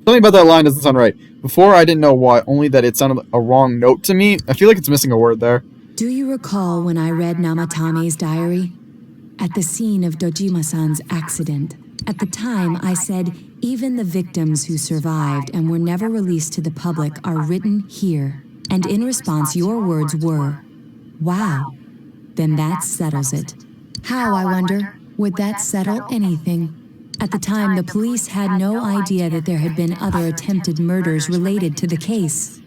Something about that line doesn't sound right. Before I didn't know why, only that it sounded a wrong note to me. I feel like it's missing a word there. Do you recall when I read Namatame's diary? At the scene of Dojima-san's accident. At the time, I said, even the victims who survived and were never released to the public are written here. And in response, your words were, wow. Then that settles it. How, I wonder, would that settle anything? At the time, the police had no idea that there had been other attempted murders related to the case.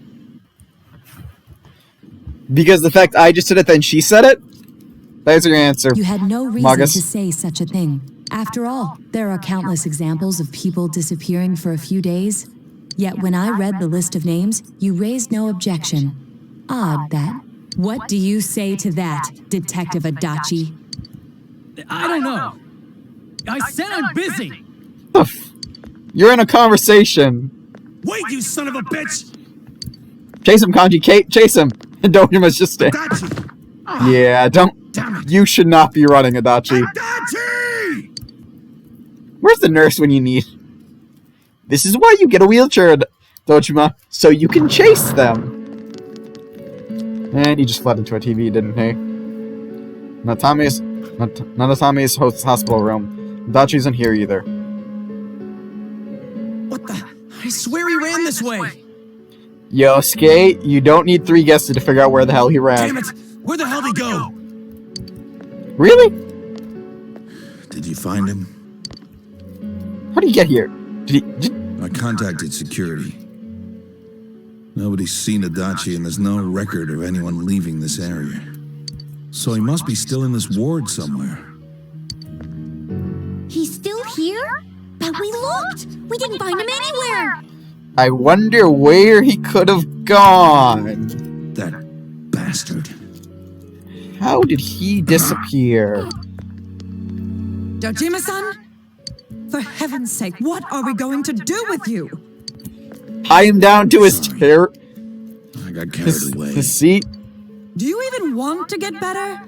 Because the fact I just said it, then she said it? There's your answer. You had no reason Magus. to say such a thing. After all, there are countless examples of people disappearing for a few days. Yet when I read the list of names, you raised no objection. Odd that. What do you say to that, Detective Adachi? I don't know. I said I'm busy. You're in a conversation. Wait, you son of a bitch! Chase him, Kanji. Chase him. And Dojima's just stay. Adachi! Yeah, don't. You should not be running, Adachi. Adachi! Where's the nurse when you need? This is why you get a wheelchair, Dojima, so you can chase them. And he just fled into a TV, didn't he? Natami's hospital room. Adachi's in here either. What the? I swear he ran this way. Yosuke, you don't need 3 guesses to figure out where the hell he ran. Damn it! Where the hell did he go? Really? Did you find him? How did he get here? I contacted security. Nobody's seen Adachi and there's no record of anyone leaving this area. So he must be still in this ward somewhere. He's still here? But we looked! We didn't find him anywhere! I wonder where he could have gone. That bastard. How did he disappear? Dojima-san? For heaven's sake, what are we going to do with you? Tie him down to his chair. I got carried away. His seat. Do you even want to get better?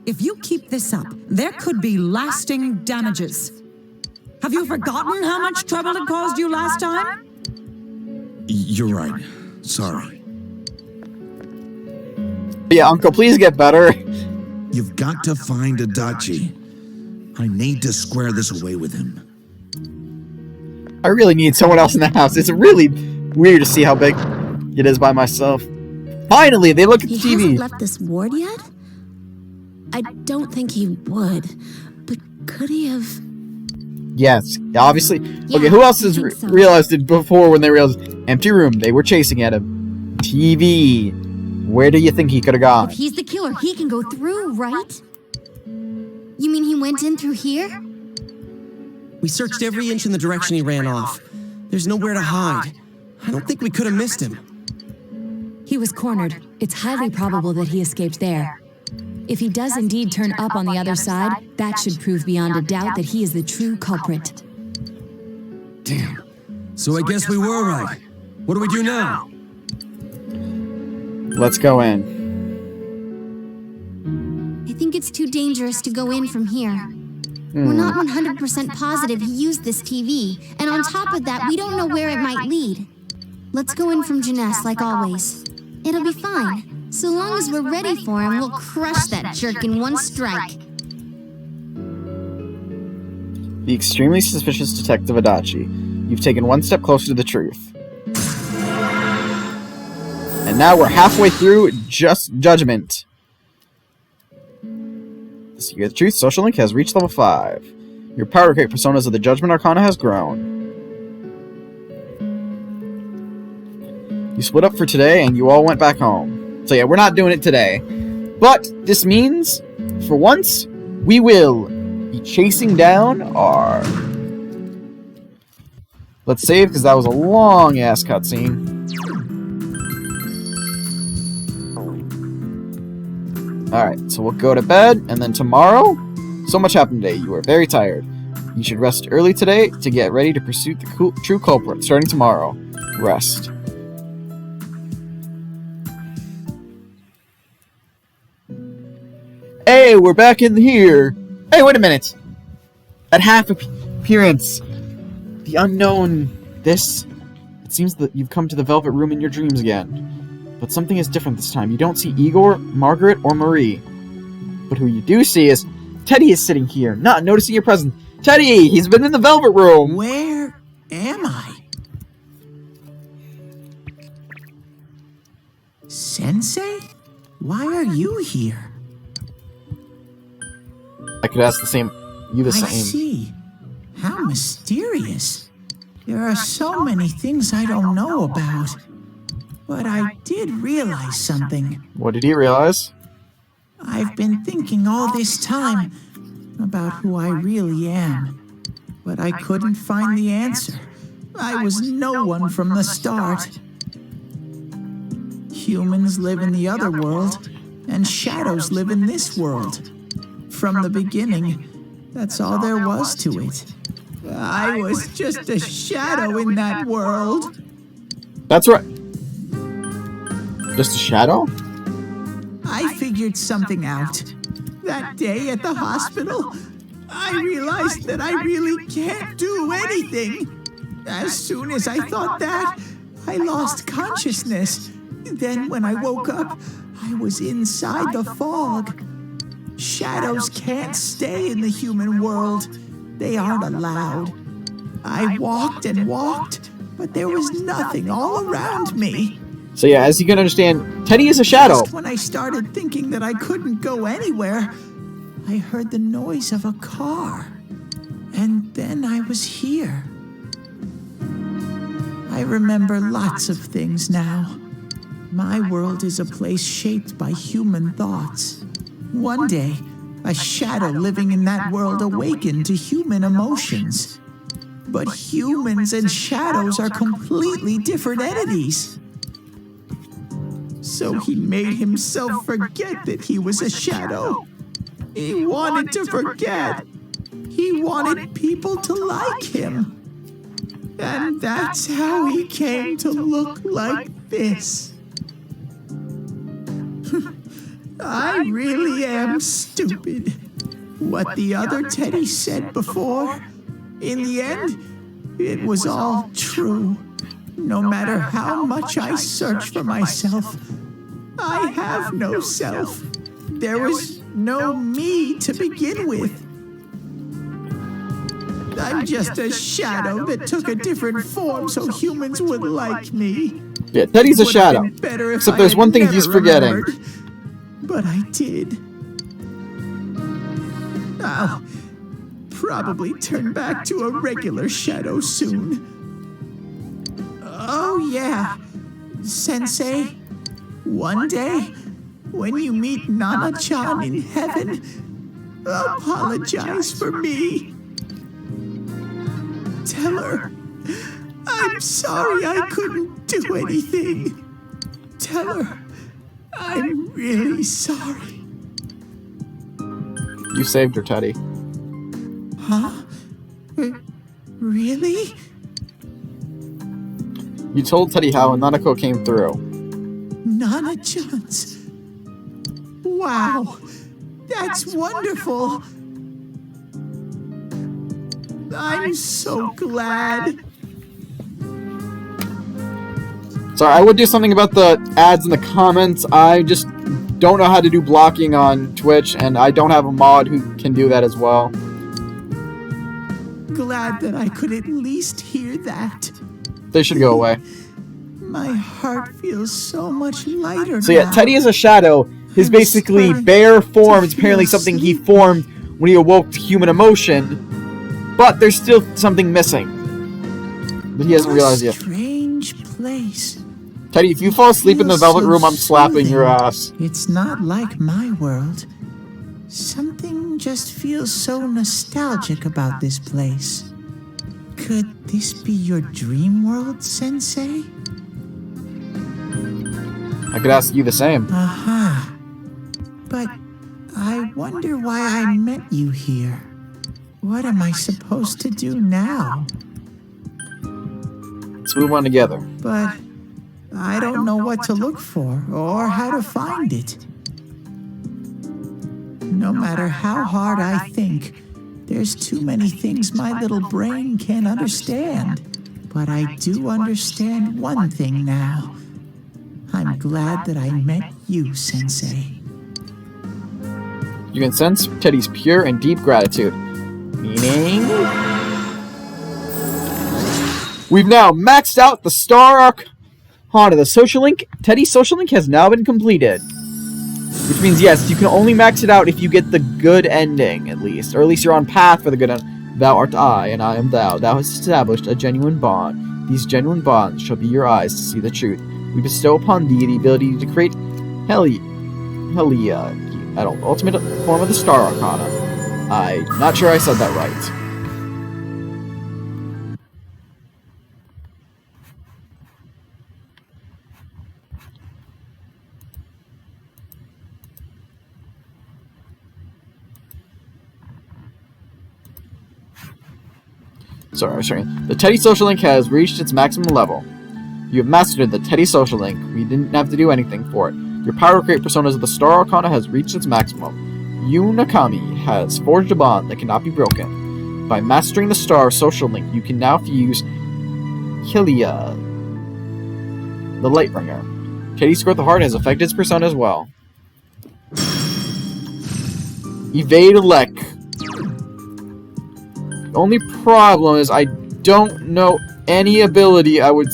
If you keep this up, there could be lasting damages. Have you forgotten how much trouble it caused you last time? You're right. Sorry. Yeah, Uncle, please get better. You've got to find Adachi. I need to square this away with him. I really need someone else in the house. It's really weird to see how big it is by myself. Finally, they look at the He TV. hasn't left this ward yet? I don't think he would. But could he have... Yes, obviously. Yeah, Okay, who else has I think so. realized it before when they realized empty room? They were chasing at him. TV. Where do you think he could have gone? If he's the killer, he can go through, right? You mean he went in through here? We searched every inch in the direction he ran off. There's nowhere to hide. I don't think we could have missed him. He was cornered. It's highly probable that he escaped there. If he does indeed turn up on the other side, that should prove beyond a doubt that he is the true culprit. Damn. So I guess we were right. What do we do now? Let's go in. I think it's too dangerous to go in from here. We're not 100% positive he used this TV, and on top of that, we don't know where it might lead. Let's go in from Jeunesse like always. It'll be fine. So long as we're ready for him, we'll crush that jerk in one strike. The extremely suspicious Detective Adachi. You've taken one step closer to the truth. And now we're halfway through Judgment. The Secret of the Truth social link has reached level 5. Your power to create personas of the Judgment Arcana has grown. You split up for today and you all went back home. So yeah, we're not doing it today. But this means, for once, we will be chasing down our... Let's save, because that was a long-ass cutscene. Alright, so we'll go to bed, and then tomorrow... So much happened today, you are very tired. You should rest early today to get ready to pursue the true culprit. Starting tomorrow. Rest. Hey, we're back in here. Hey, wait a minute. At half appearance, the unknown. It seems that you've come to the Velvet Room in your dreams again. But something is different this time. You don't see Igor, Margaret, or Marie. But who you do see is Teddy is sitting here, not noticing your presence. Teddy, he's been in the Velvet Room. Where am I? Sensei? Why are you here? I could ask the same. I see. How mysterious. There are so many things I don't know about. But I did realize something. What did he realize? I've been thinking all this time about who I really am. But I couldn't find the answer. I was no one from the start. Humans live in the other world, and shadows live in this world. From the beginning, that's all there was to it. I was just a shadow in that world. That's right. Just a shadow? I figured something out. That day at the hospital, I realized that I really can't do anything. As soon as I thought that, I lost consciousness. Then when I woke up, I was inside the fog. Shadows can't stay in the human world. They aren't allowed. I walked and walked, but there was nothing all around me. So yeah, as you can understand, Teddy is a shadow. Just when I started thinking that I couldn't go anywhere, I heard the noise of a car. And then I was here. I remember lots of things now. My world is a place shaped by human thoughts. One day, a shadow living in that world awakened to human emotions. But humans and shadows are completely different entities. So he made himself forget that he was a shadow. He wanted to forget. He wanted people to like him. And that's how he came to look like this. I really am stupid. What the other Teddy said before, in the end, it was all true. No matter how much I search for myself, I have no self. There was no me to begin with. I'm just a shadow that took a different form so humans would like me. Yeah, Teddy's a shadow. Except there's one thing he's forgetting. But I did. I'll probably turn back to a regular shadow soon. Oh yeah, Sensei, one day, when you meet Nana-chan in heaven, apologize for me. Tell her, I'm sorry I couldn't do anything. Tell her, I'm really sorry. You saved her, Teddy. Huh? Really? You told Teddy how Nanako came through. Nana-chan's. Wow, that's wonderful. I'm so glad. Sorry, I would do something about the ads in the comments. I just don't know how to do blocking on Twitch, and I don't have a mod who can do that as well. Glad that I could at least hear that. They should go away. My heart feels so much lighter So yeah, now. Teddy is a shadow. His basically bare form is apparently something he formed when he awoke to human emotion, but there's still something missing that he hasn't realized yet. Strange place. Teddy, if you fall asleep in the Feels velvet so room, I'm slapping your soothing. ass. It's not like my world. Something just feels so nostalgic about this place. Could this be your dream world, Sensei? I could ask you the same. Aha. But I wonder why I met you here. What am I supposed to do now? Let's move on together. But I don't know what to look for or how to find it. No matter how hard I think, there's too many things my little brain can't understand. But I do understand one thing now. I'm glad that I met you, Sensei. You can sense Teddy's pure and deep gratitude. Meaning... We've now maxed out the Star Arcana. The social link, Teddy's social link has now been completed. Which means, yes, you can only max it out if you get the good ending, at least. Or at least you're on path for the good ending. Thou art I, and I am thou. Thou hast established a genuine bond. These genuine bonds shall be your eyes to see the truth. We bestow upon thee the ability to create ultimate form of the Star Arcana. I'm not sure I said that right. The Teddy Social Link has reached its maximum level. You have mastered the Teddy Social Link. We didn't have to do anything for it. Your power to create personas of the Star Arcana has reached its maximum. You, Nakami, has forged a bond that cannot be broken. By mastering the Star Social Link, you can now fuse Hylia, the Lightbringer. Teddy Squirt the Heart has affected its persona as well. Evade Elec. The only problem is I don't know any ability I would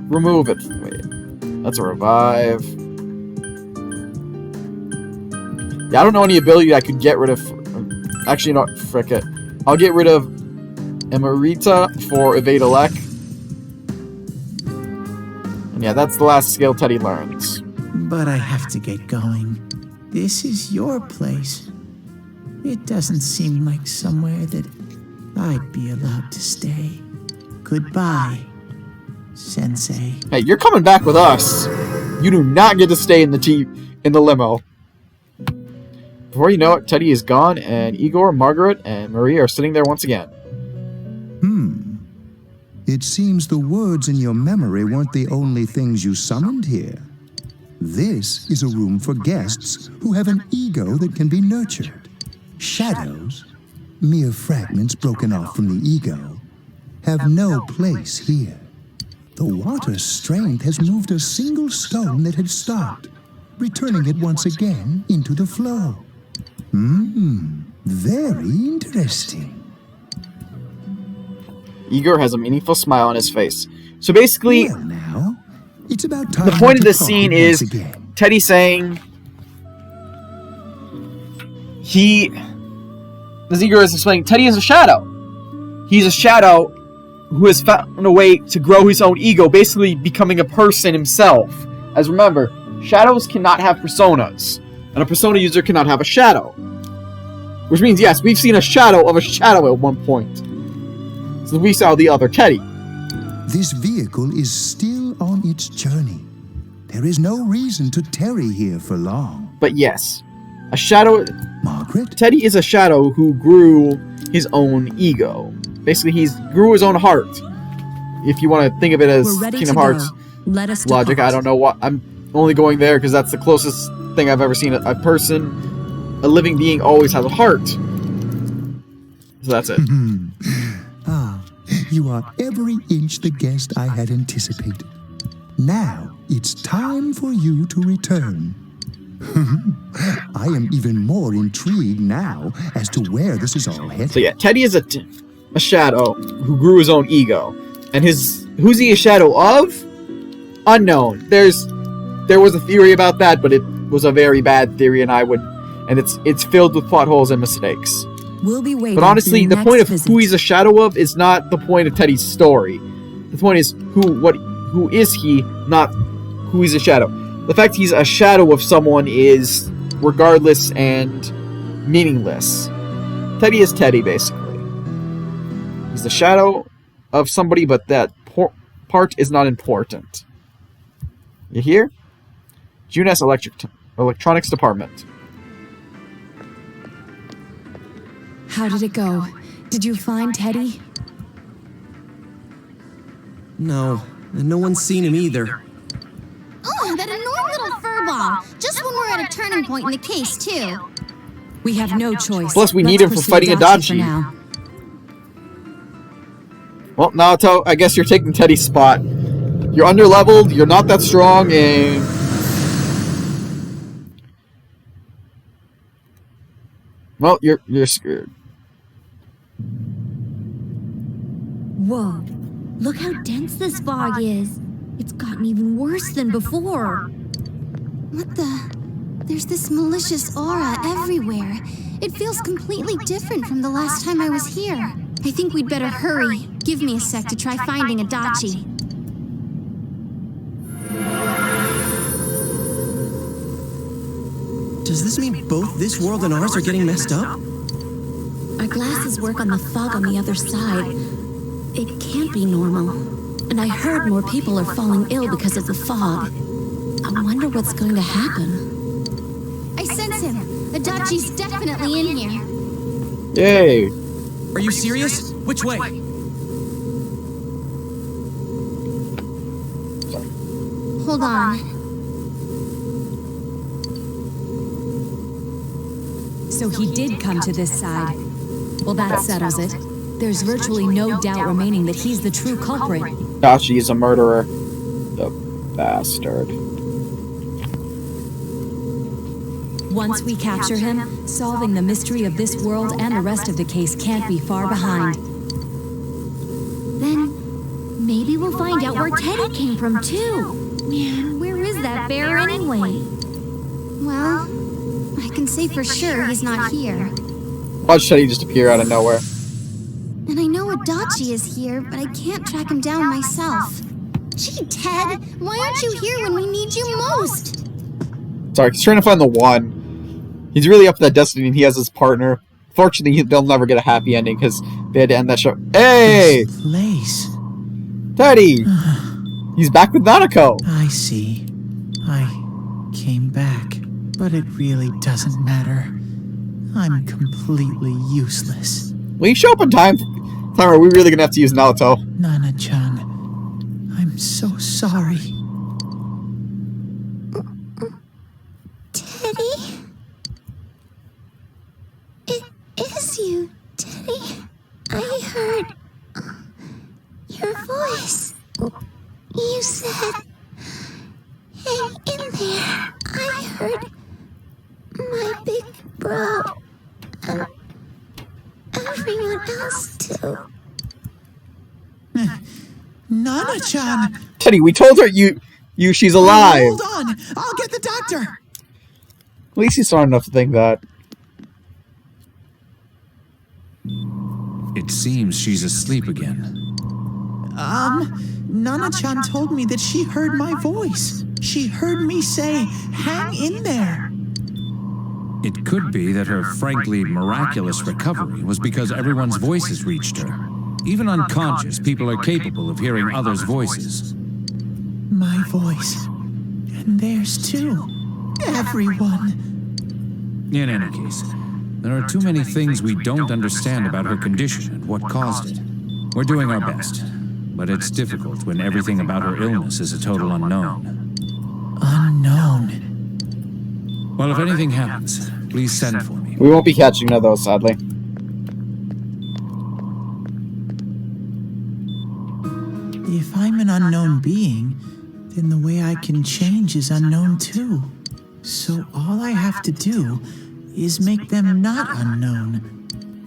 remove it. Wait, that's a revive. Yeah, I don't know any ability I could get rid of. Actually, no, frick it. I'll get rid of Emerita for Evade Elec. And yeah, that's the last skill Teddy learns. But I have to get going. This is your place. It doesn't seem like somewhere that I'd be allowed to stay. Goodbye, Sensei. Hey, you're coming back with us. You do not get to stay in the limo. Before you know it, Teddy is gone, and Igor, Margaret, and Marie are sitting there once again. It seems the words in your memory weren't the only things you summoned here. This is a room for guests who have an ego that can be nurtured. Shadows, mere fragments broken off from the ego, have no place here. The water's strength has moved a single stone that had stopped, returning it once again into the flow. Very interesting. Igor has a meaningful smile on his face. So basically, Well now, it's about time the point of to this talk scene once is again. Teddy saying as Igor is explaining, Teddy is a shadow. He's a shadow who has found a way to grow his own ego, basically becoming a person himself. As remember, shadows cannot have personas, and a persona user cannot have a shadow. Which means, yes, we've seen a shadow of a shadow at one point. So we saw the other Teddy. This vehicle is still on its journey. There is no reason to tarry here for long. But yes, a shadow... Margaret? Teddy is a shadow who grew his own ego. Basically, he grew his own heart. If you want to think of it as We're ready Kingdom to Hearts go. Let us logic, depart. I don't know what... I'm only going there because that's the closest thing I've ever seen. A person, a living being, always has a heart. So that's it. You are every inch the guest I had anticipated. Now, it's time for you to return. I am even more intrigued now as to where this is all headed. So yeah, Teddy is a shadow who grew his own ego. And who's he a shadow of? Unknown. There was a theory about that, but it was a very bad theory, and it's filled with plot holes and mistakes. We'll be waiting. But honestly, for the your point next of visit. who he's a shadow of is not the point of Teddy's story. The point is who is he, not who he's a shadow. The fact he's a shadow of someone is regardless and meaningless. Teddy is Teddy, basically. He's the shadow of somebody, but that part is not important. You hear? Junes Electronics Department. How did it go? Did you find Teddy? No, and no one's seen him either. Oh, that annoying little furball. Just when we're at a turning point in the case, too. We have no choice. Plus, we need Let's him for pursue fighting Adachi for Adachi. now. Well, Naoto, I guess you're taking Teddy's spot. You're underleveled, you're not that strong, and... Well, you're screwed. Whoa. Look how dense this fog is. It's gotten even worse than before. What the? There's this malicious aura everywhere. It feels completely different from the last time I was here. I think we'd better hurry. Give me a sec to try finding Adachi. Does this mean both this world and ours are getting messed up? Our glasses work on the fog on the other side. It can't be normal. And I heard more people are falling ill because of the fog. I wonder what's going to happen. I sense him. Adachi's definitely in here. Yay. Are you serious? Which way? Hold on. So he did come to this side. Well, that settles it. There's virtually no doubt remaining that he's the true culprit. Adachi is a murderer. The bastard. Once we capture him, solving the mystery of this world and the rest of the case can't be far behind. Then maybe we'll find out where Teddy came from too. Man, where is that bear anyway? Well, I can say for sure he's not here. Watch Teddy just appear out of nowhere. And I know Adachi is here, but I can't track him down myself. Gee, Ted, why aren't you here when we need you most? Sorry, he's trying to find the one. He's really up to that destiny, and he has his partner. Fortunately, they'll never get a happy ending because they had to end that show. Hey! This place. Teddy! He's back with Nanako! I see. I came back, but it really doesn't matter. I'm completely useless. Will you show up in time? Are we really gonna have to use Naruto? Nana-chan, I'm so sorry. Teddy? It is you, Teddy. I heard your voice. You said, hang in there. I heard my big bro. Everyone else too. Nana-chan! Teddy, we told her she's alive! Hold on! I'll get the doctor! At least he's smart enough to think that. It seems she's asleep again. Nana-chan told me that she heard my voice. She heard me say, hang in there. It could be that her frankly miraculous recovery was because everyone's voices reached her. Even unconscious, people are capable of hearing others' voices. My voice. And theirs too. Everyone. In any case, there are too many things we don't understand about her condition and what caused it. We're doing our best, but it's difficult when everything about her illness is a total unknown. Unknown? Well, if anything happens, please send for me. We won't be catching none of those, sadly. If I'm an unknown being, then the way I can change is unknown too. So all I have to do is make them not unknown.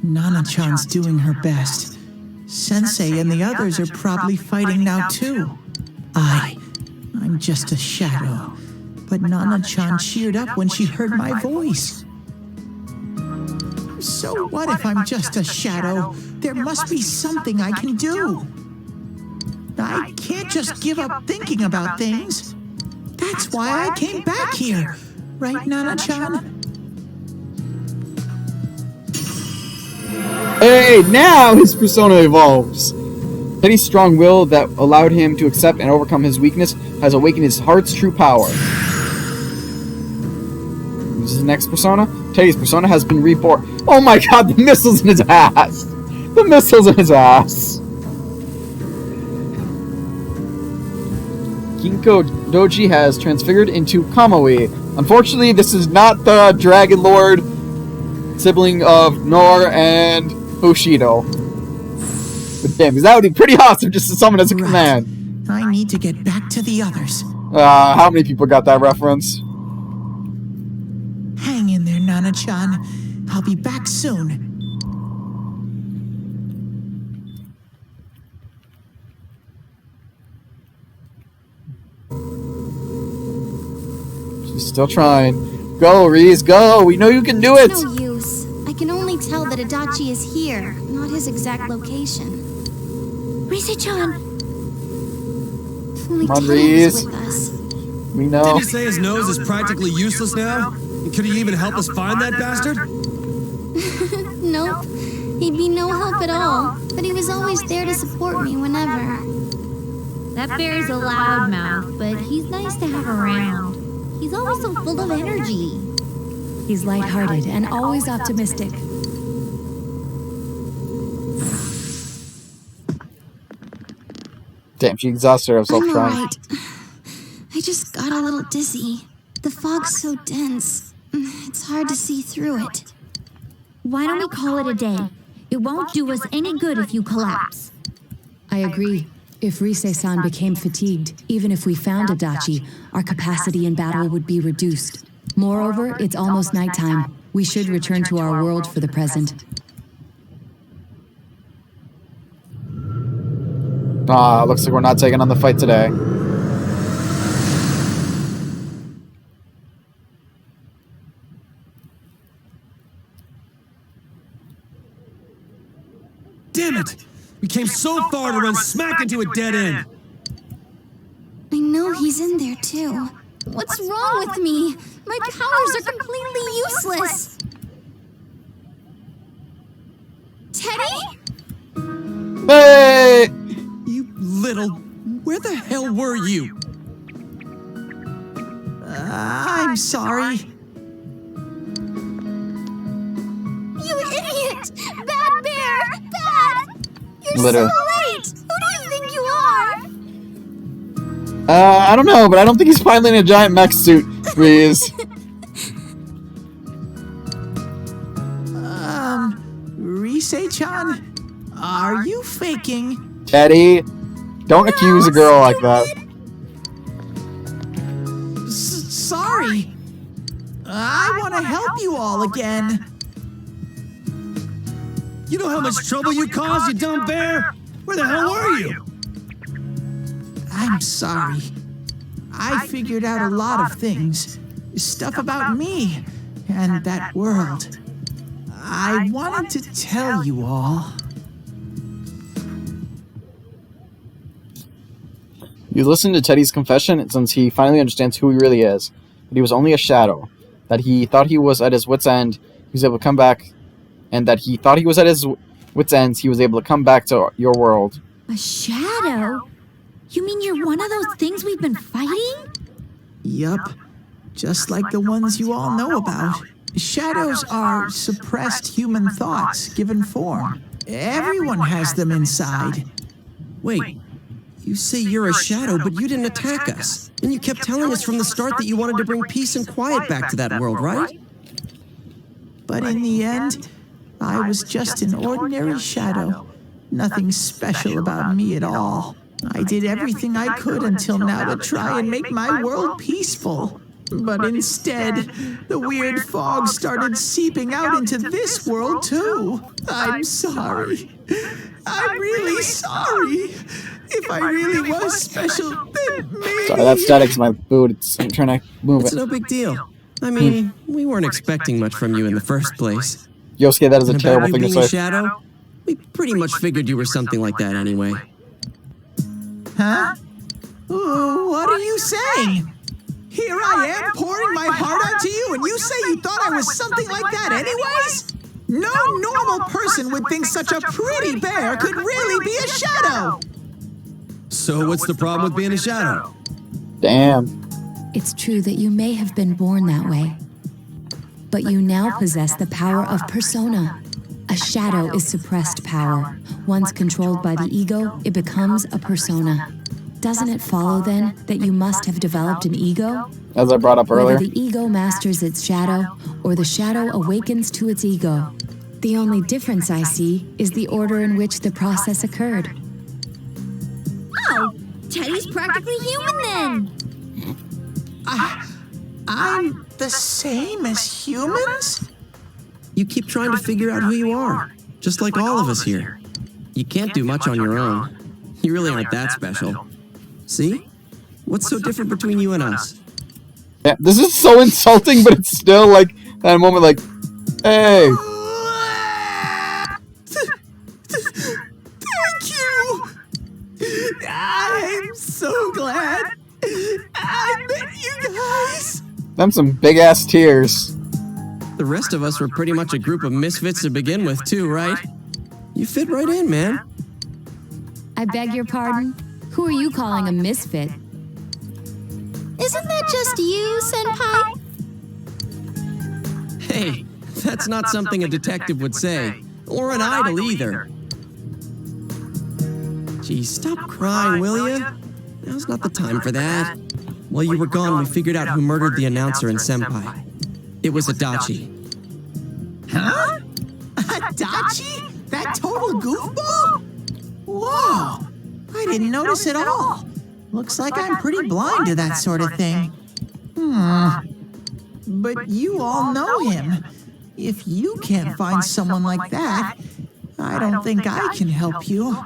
Nana-chan's doing her best. Sensei and the others are probably fighting now too. I'm just a shadow. But Nana-chan cheered up when she heard my voice. So what if I'm just a shadow? There must be something I can do. I can't just give up thinking about things. That's why I came back here. Right, Nana-chan? Hey, now his persona evolves. Teddy's strong will that allowed him to accept and overcome his weakness has awakened his heart's true power. This is the next persona. Teddy's persona has been reborn. Oh my god, the missiles in his ass! The missiles in his ass! Ginko Doji has transfigured into Kamui. Unfortunately, this is not the Dragon Lord sibling of Nor and Bushido. But damn, that would be pretty awesome just to summon as a command. I need to get back to the others. How many people got that reference? Hang in there, Nana-chan. I'll be back soon. She's still trying. Go, Reese, go! We know you can do it! It's no use. I can only tell that Adachi is here, not his exact location. Rise-chan! If only Come on, Teddy Reese. was with us. We know. Did he say his nose is practically useless now? And could he even help us find that bastard? Nope. He'd be no help at all. But he was always there to support me whenever. That bear's a loudmouth, but he's nice to have around. He's always so full of energy. He's lighthearted and always optimistic. Damn, she exhausted herself I'm trying. alright. I just got a little dizzy. The fog's so dense. It's hard to see through it. Why don't we call it a day? It won't do us any good if you collapse. I agree. If Rise-san became fatigued, even if we found Adachi, our capacity in battle would be reduced. Moreover, it's almost nighttime. We should return to our world for the present. Looks like we're not taking on the fight today. Damn it! We came so far to run smack into a dead end. I know he's in there too. What's wrong with me? My powers are completely useless. Teddy? Hey! You little... Where the hell were you? I'm sorry. You idiot! Bad bear! Bad! You're Literally. so late! Who do you think you are? I don't know, but I don't think he's finally in a giant mech suit. Please. Rise-chan, are you faking? Teddy, don't accuse a girl like that. Sorry. I want to help you all again. You know how much trouble you caused, you dumb bear? Where the hell were you? I'm sorry. I figured out a lot of things. Stuff about me and that world. I wanted to tell you all. You listen to Teddy's confession, and since he finally understands who he really is, that he was only a shadow, that he thought he was at his wit's end, he was able to come back, and that he thought he was at his wit's ends, he was able to come back to your world. A shadow? You mean you're one of those things we've been fighting? Yup. Just like the ones you all know about. Shadows are suppressed human thoughts given form. Everyone has them inside. Wait, you say you're a shadow, but you didn't attack us. And you kept telling us from the start that you wanted to bring peace and quiet back to that world, right? But in the end, I was just an ordinary shadow. Nothing special about me at all. I did everything I could until now to try and make my world peaceful. But instead, the weird fog started seeping out into this world too. I'm sorry. I'm really sorry. If I really was special, then maybe... Sorry, that static's my boot. I'm trying to move It's it. no big deal. I mean, we weren't expecting much from you in the first place. Yosuke, that is a And terrible about thing you to being say. a shadow, we pretty much figured you were something like that anyway. Huh? Ooh, what are you saying? Here I am pouring my heart out to you, and you say you thought I was something like that anyways? No normal person would think such a pretty bear could really be a shadow! So what's the problem with being a shadow? Damn. It's true that you may have been born that way, but you now possess the power of persona. A shadow is suppressed power. Once controlled by the ego, it becomes a persona. Doesn't it follow, then, that you must have developed an ego? As I brought up earlier. Whether the ego masters its shadow, or the shadow awakens to its ego. The only difference I see is the order in which the process occurred. Oh, Teddy's practically human then. I'm the same as humans? You keep trying to figure out who you are, just like all of us here. You can't do much on your own. You really aren't that special. See? What's so different between you and us? Yeah, this is so insulting, but it's still like that moment like, hey. Thank you! I'm so glad I met you guys! Them some big ass tears. The rest of us were pretty much a group of misfits to begin with, too, right? You fit right in, man. I beg your pardon? Who are you calling a misfit? Isn't that just you, Senpai? Hey, that's not something a detective would say. Or an idol either. Geez, stop crying, will you? Now's not the time for that. While you were gone, we figured out who murdered the announcer and Senpai. It was Adachi. Huh? Adachi? That total goofball? Whoa! I didn't notice at all. Looks like I'm pretty blind to that sort of thing. But you all know him. If you can't find someone like that, I don't think I can help you.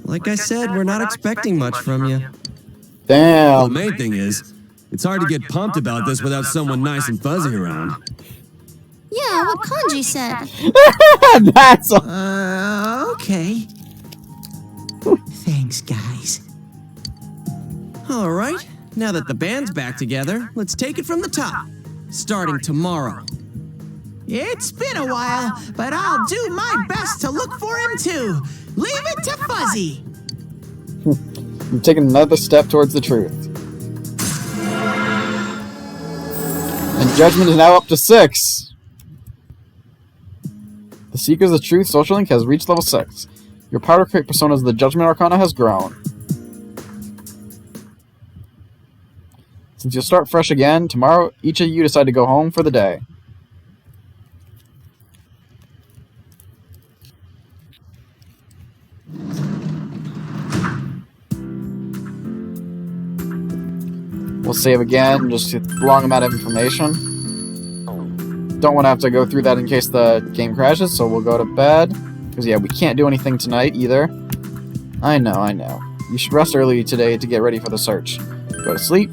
Like I said, we're not expecting much from you. Damn. Well, the main thing is, it's hard to get pumped about this without someone nice and fuzzy around. Yeah, what Kanji said. That's Okay. Thanks, guys. All right, now that the band's back together, let's take it from the top. Starting tomorrow. It's been a while, but I'll do my best to look for him too. Leave it to Fuzzy. You've taken another step towards the truth. And judgment is now up to 6. The Seekers of Truth social link has reached level 6. Your Powder Crate Personas of the Judgment Arcana has grown. Since you'll start fresh again, tomorrow each of you decide to go home for the day. We'll save again, just a long amount of information. Don't want to have to go through that in case the game crashes, so we'll go to bed. Because, yeah, we can't do anything tonight either. I know. You should rest early today to get ready for the search. Go to sleep.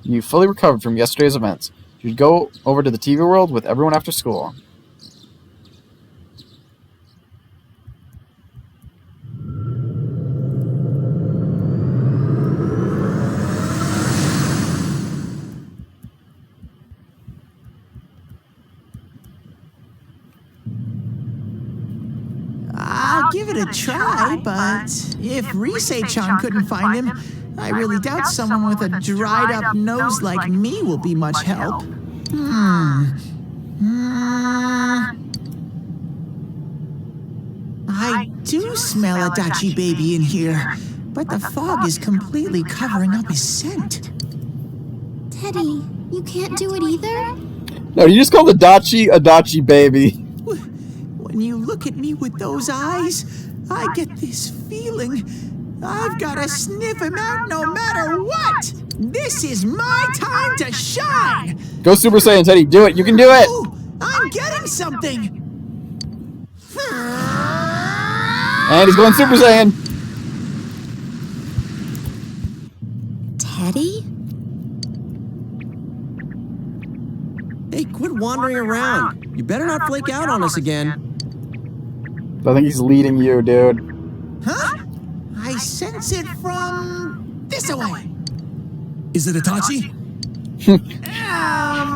You fully recovered from yesterday's events. You should go over to the TV world with everyone after school. I'll give it a try, but if Risei-chan couldn't find him, I really doubt someone with a dried-up nose like me will be much help. I do smell Adachi baby in here, but the fog is completely covering up his scent. Teddy, you can't do it either? No, you just called Adachi baby. When you look at me with those eyes, I get this feeling I've got to sniff him out no matter what! This is my time to shine! Go Super Saiyan, Teddy. Do it. You can do it. Ooh, I'm getting something! And he's going Super Saiyan. Teddy? Hey, quit wandering around. You better not flake out on us again. I think he's leading you, dude. Huh? I sense it from this away. Is it Itachi?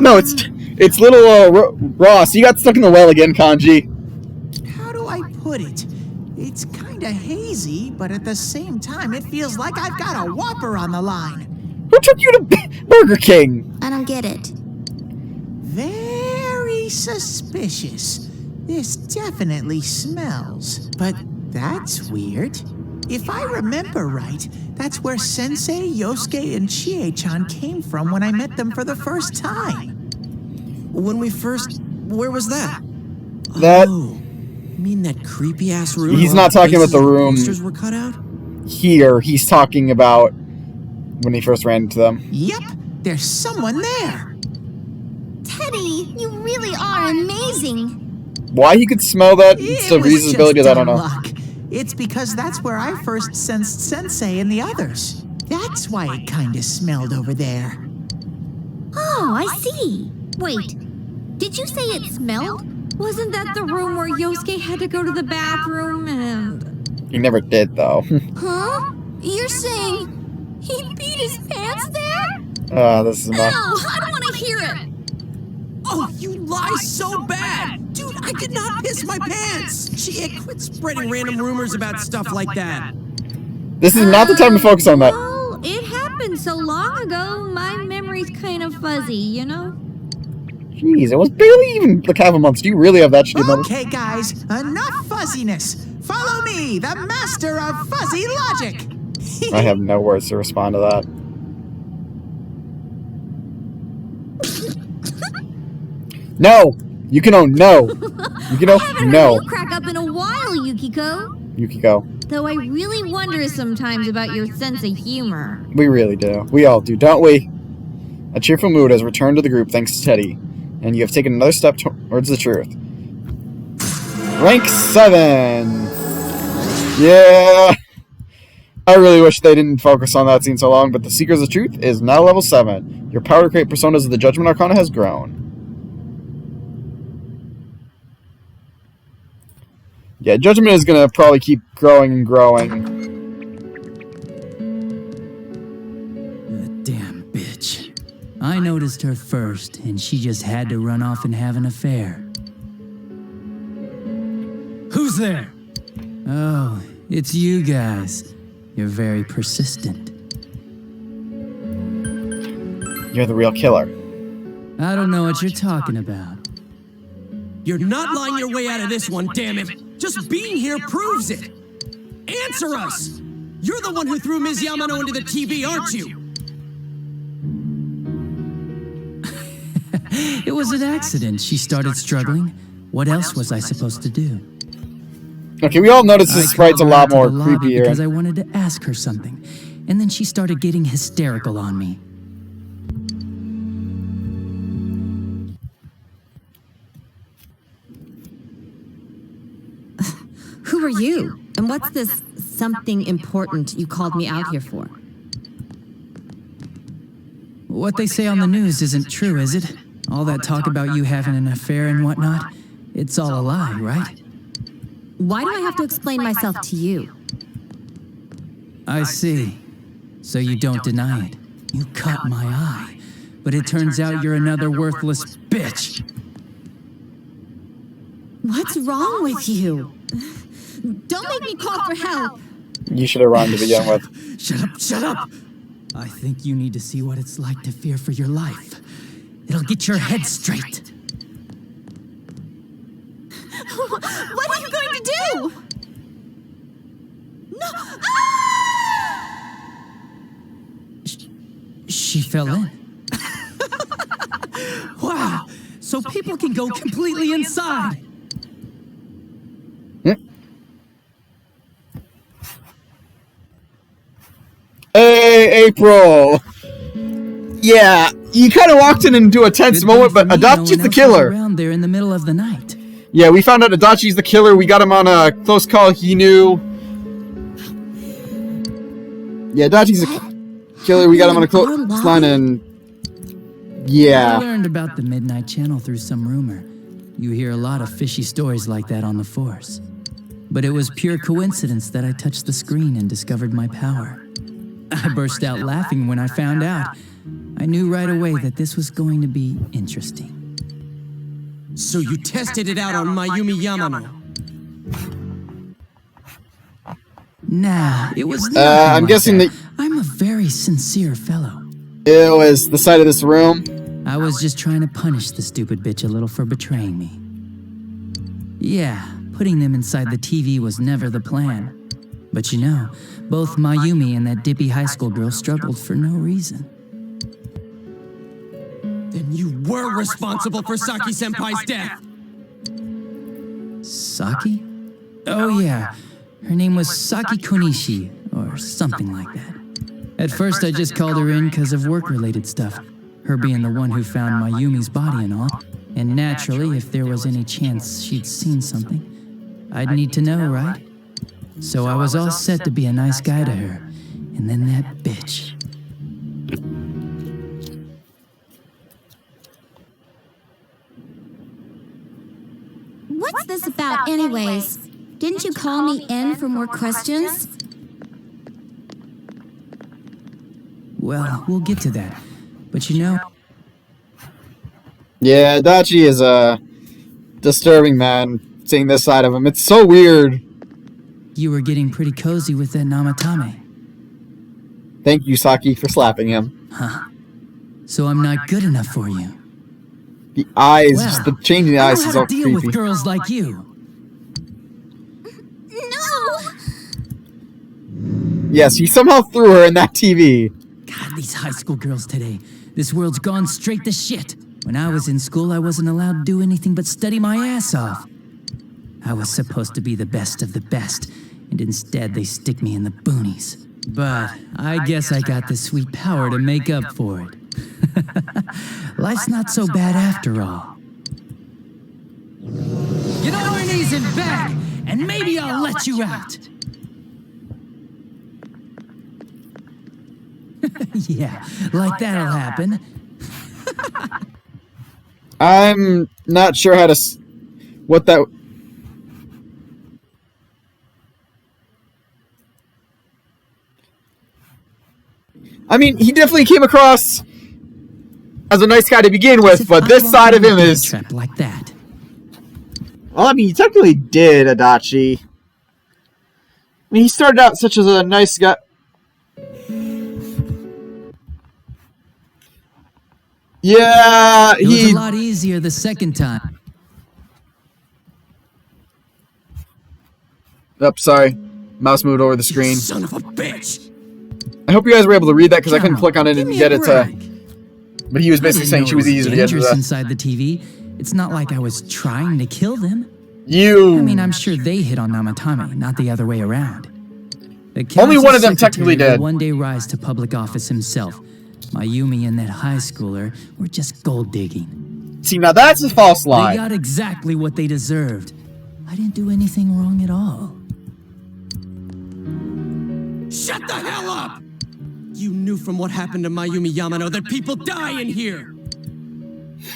No, it's little Ross. He got stuck in the well again, Kanji. How do I put it? It's kinda hazy, but at the same time, it feels like I've got a Whopper on the line. Who took you to Burger King? I don't get it. Very suspicious. This definitely smells, but that's weird. If I remember right, that's where Sensei, Yosuke, and Chie-chan came from when I met them for the first time. When we first... Where was that? That... Oh, you mean that creepy-ass room? He's not talking about the room Posters were cut out? here. He's talking about when he first ran into them. Yep, there's someone there. Teddy, you really are amazing. Why he could smell that? It's the It was reasonability of just that, I don't know. dumb luck. It's because that's where I first sensed Sensei and the others. That's why it kinda smelled over there. Oh, I see. Wait, did you say it smelled? Wasn't that the room where Yosuke had to go to the bathroom and... He never did, though. Huh? You're saying he peed his pants there? This is enough. No, I don't want to hear it. Oh, you lie so bad! Dude, I did not piss my pants! Chie, quit spreading random rumors about stuff like that. This is not the time to focus on that. Well, it happened so long ago, my memory memory's kind of fuzzy, you know? Jeez, it was barely even like half a month. Do you really have that shitty memory? Okay, guys, enough fuzziness. Follow me, the master of fuzzy logic. I have no words to respond to that. No! Yukino, no! Yukino, I haven't no! heard you crack up in a while, Yukiko. Yukiko. Though I really wonder sometimes about your sense of humor. We really do. We all do, don't we? A cheerful mood has returned to the group thanks to Teddy, and you have taken another step towards the truth. Rank 7! Yeah! I really wish they didn't focus on that scene so long, but the Seekers of Truth is now level 7. Your power to create personas of the Judgment Arcana has grown. Yeah, Judgment is going to probably keep growing and growing. Damn bitch. I noticed her first, and she just had to run off and have an affair. Who's there? Oh, it's you guys. You're very persistent. You're the real killer. I don't know what you're talking about. You're not lying your way out of this one, damn it! Just being here proves it! Answer us! You're the one who threw Ms. Yamano into the TV, aren't you? It was an accident. She started struggling. What else was I supposed to do? Okay, we all noticed this sprite's a lot more creepy here. Because I wanted to ask her something, and then she started getting hysterical on me. Who are you? And what's this something important you called me out here for? What they say on the news isn't true, is it? All that talk about you having an affair and whatnot, it's all a lie, right? Why do I have to explain myself to you? I see. So you don't deny it. You caught my eye. But it turns out you're another worthless bitch. What's wrong with you? Don't make me call for help. You should have run to begin with. Shut up, shut up! I think you need to see what it's like to fear for your life. It'll get your head straight. What are you going to do? No! She fell in. Wow! So people can go completely inside! Hey, April! Yeah, you kind of walked in into a tense moment, but Adachi's the killer. Around there in the middle of the night. Yeah, we found out Adachi's the killer. We got him on a close call. He knew. Yeah, Adachi's the killer. We got him on a close line, and yeah. I learned about the Midnight Channel through some rumor. You hear a lot of fishy stories like that on the Force. But it was pure coincidence that I touched the screen and discovered my power. I burst out laughing when I found out. I knew right away that this was going to be interesting. So you tested it out on Mayumi Yamano? Nah, it was I'm guessing that I'm a very sincere fellow. It was the side of this room. I was just trying to punish the stupid bitch a little for betraying me. Yeah, putting them inside the TV was never the plan. But you know, both Mayumi and that dippy high school girl struggled for no reason. Then you were responsible for Saki-senpai's death! Saki? Oh yeah, her name was Saki Konishi, or something like that. At first I just called her in because of work-related stuff, her being the one who found Mayumi's body and all. And naturally, if there was any chance she'd seen something, I'd need to know, right? So I was all set to be a nice guy to her, and then that bitch. What's this about anyways? Didn't you call me in for more questions? Well, we'll get to that. But you know... Yeah, Adachi is a disturbing man, seeing this side of him. It's so weird. You were getting pretty cozy with that Namatame. Thank you, Saki, for slapping him. Huh. So I'm not good enough for you. The eyes, Well, just the changing the I eyes know is how all to deal creepy. with girls like you. No! Yes, he somehow threw her in that TV. God, these high school girls today. This world's gone straight to shit. When I was in school, I wasn't allowed to do anything but study my ass off. I was supposed to be the best of the best, and instead they stick me in the boonies. But I guess I got the sweet power to make up for it. Life's not so bad after all. Get on your knees and beg, and maybe I'll let you out. Yeah, like that'll happen. I'm not sure how to... what that... I mean, he definitely came across as a nice guy to begin with, but this side of him is... Trap like that. Well, I mean, he technically did, Adachi. I mean, he started out such as a nice guy... Yeah, It was a lot easier the second time. Oh, sorry. Mouse moved over the screen. Son of a bitch! I hope you guys were able to read that because I couldn't click on it and get it to... But he was basically saying she was easy to get to dangerous that. inside the TV. It's not like I was trying to kill them. You... I mean, I'm sure they hit on Namatame, not the other way around. The Only one council of them technically secretary did. will one day rise to public office himself. Mayumi and that high schooler were just gold digging. See, now that's a false lie. They got exactly what they deserved. I didn't do anything wrong at all. Shut the hell up! You knew from what happened to Mayumi Yamano that people die in here!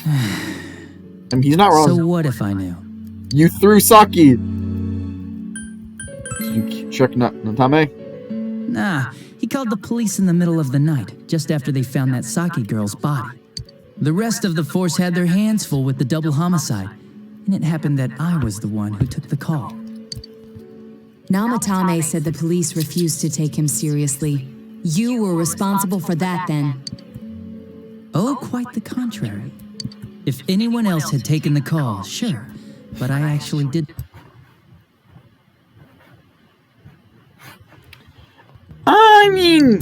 I mean, he's not wrong. So what if I knew? You threw Saki. Did you check Natame? Nah, he called the police in the middle of the night, just after they found that Saki girl's body. The rest of the force had their hands full with the double homicide, and it happened that I was the one who took the call. Namatame said the police refused to take him seriously. You were responsible for that then. Oh, quite the contrary. If anyone else had taken the call, sure, but I actually did. I mean,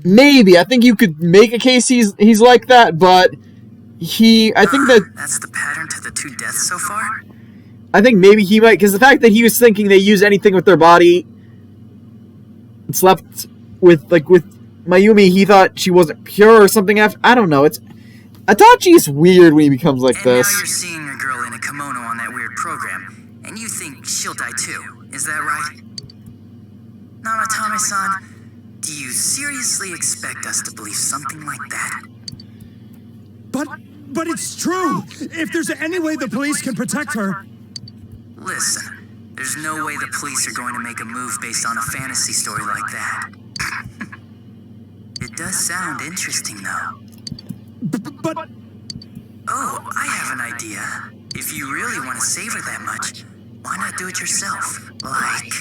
maybe. I think you could make a case he's like that, but I think that... That's the pattern to the 2 deaths so far? I think maybe he might, because the fact that he was thinking they use anything with their body, and slept with Mayumi, he thought she wasn't pure or something. I don't know. Adachi is weird when he becomes like this. Now you're seeing a girl in a kimono on that weird program, and you think she'll die too. Is that right? Namatame-san, do you seriously expect us to believe something like that? But it's true! If there's any way the police can protect her... Listen, there's no way the police are going to make a move based on a fantasy story like that. It does sound interesting, though. But... Oh, I have an idea. If you really want to save her that much, why not do it yourself? Like,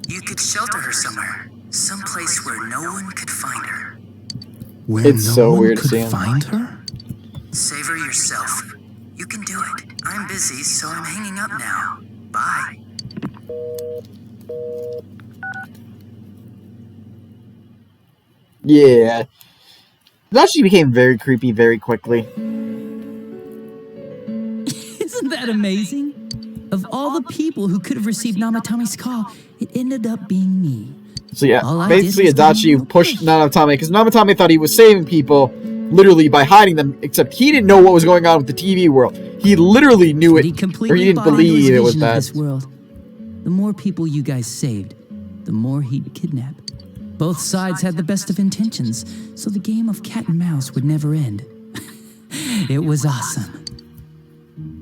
you could shelter her somewhere. Someplace where no one could find her. Where It's no so one weird to could see him. find her? Save her yourself. You can do it. I'm busy, so I'm hanging up now. Bye. Yeah. It actually became very creepy very quickly. Isn't that amazing? Of all the people who could have received Namatame's call, it ended up being me. So yeah, All I did basically was Adachi pushed Namatame, because Namatame thought he was saving people, literally by hiding them, except he didn't know what was going on with the TV world. He literally knew it, He or completely he didn't bought into his believe it was vision of that. this world. The more people you guys saved, the more he'd kidnap. Both sides had the best of intentions, so the game of cat and mouse would never end. It was awesome.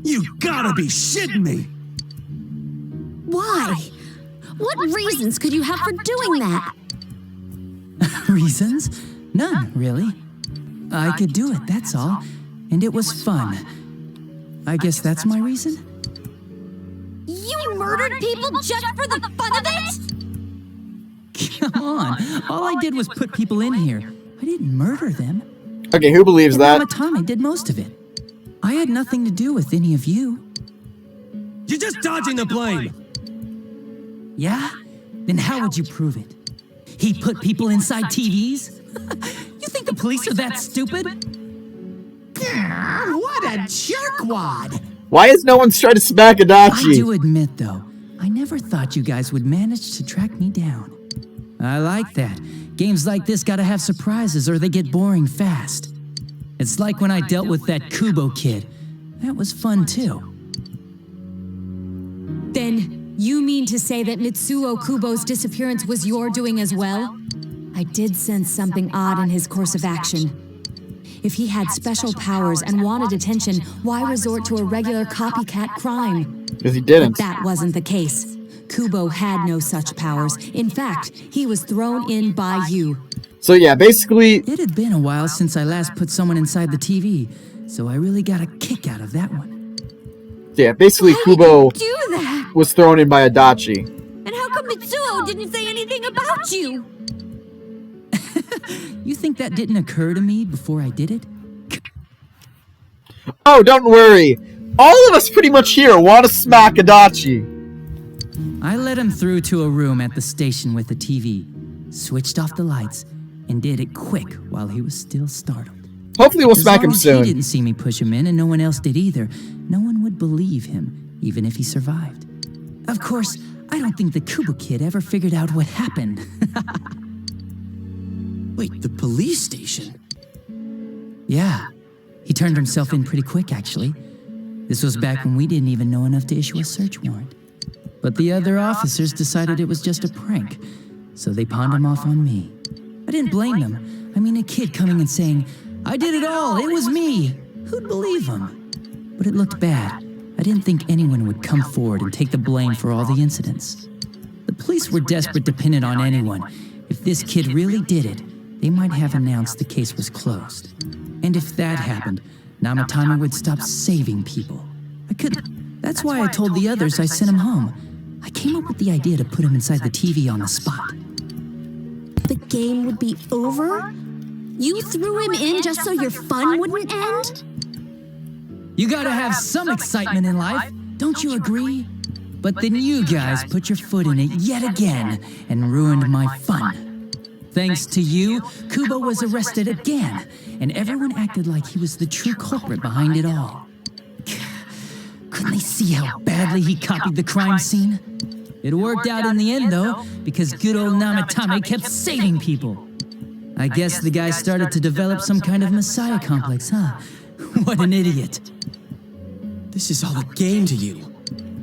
You gotta be shitting me! Why? What reasons could you have for doing that? Reasons? None, really. I could do it, that's all. And it was fun. I guess that's my reason? You murdered people just for the fun of it? Come on. All I did was put people in here. I didn't murder them. Okay, who believes that? Namatame did most of it. I had nothing to do with any of you. You're just dodging the blame. Yeah? Then how would you prove it? He put people inside TVs? You think the police are that stupid? What a jerkwad! Why has no one tried to smack I Adachi? do admit, though, I never thought you guys would manage to track me down. I like that. Games like this gotta have surprises or they get boring fast. It's like when I dealt with that Kubo kid. That was fun, too. Then you mean to say that Mitsuo Kubo's disappearance was your doing as well? I did sense something odd in his course of action. If he had special powers and wanted attention, why resort to a regular copycat crime? Because he didn't. But that wasn't the case. Kubo had no such powers. In fact, he was thrown in by you. So yeah, basically... It had been a while since I last put someone inside the TV, so I really got a kick out of that one. Yeah, basically Kubo Do that! was thrown in by Adachi. And how come Mitsuo didn't say anything about you? You think that didn't occur to me before I did it? Oh, don't worry. All of us pretty much here want to smack Adachi. I let him through to a room at the station with the TV, switched off the lights, and did it quick while he was still startled. Hopefully we'll smack him As soon. long as he didn't see me push him in and no one else did either, no one would believe him, even if he survived. Of course, I don't think the Kubo kid ever figured out what happened. Wait, the police station? Yeah, he turned himself in pretty quick, actually. This was back when we didn't even know enough to issue a search warrant. But the other officers decided it was just a prank, so they pawned him off on me. I didn't blame them. I mean, a kid coming and saying, "I did it all, it was me." Who'd believe him? But it looked bad. I didn't think anyone would come forward and take the blame for all the incidents. The police were desperate to pin it on anyone. If this kid really did it, they might have announced the case was closed. And if that happened, Namatame would stop saving people. I couldn't. That's why I told the others I sent him home. I came up with the idea to put him inside the TV on the spot. The game would be over? You threw him in just so your fun wouldn't end? You gotta have some excitement in life, don't you agree? But then you guys put your foot in it yet again and ruined my fun. Thanks to you, Kubo was arrested again, and everyone acted like he was the true culprit behind it all. Couldn't they see how badly he copied the crime scene? It worked out in the end, though, because good old Namatame kept saving people. I guess the guy started to develop some kind of messiah complex, huh? What an idiot. This is all a game to you.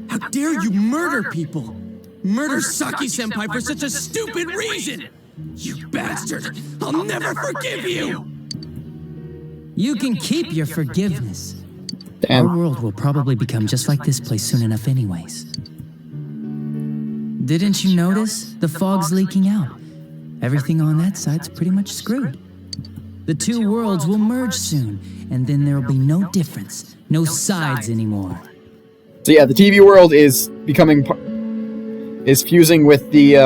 How dare you murder people? Murder Saki-senpai for such a stupid reason! You bastard! I'll never forgive you! You can keep your forgiveness. Damn. Our world will probably become just like this place soon enough anyways. Didn't you notice? The fog's leaking out. Everything on that side's pretty much screwed. The two worlds will merge soon, and then there'll be no difference, no sides anymore. So yeah, the TV world is is fusing with the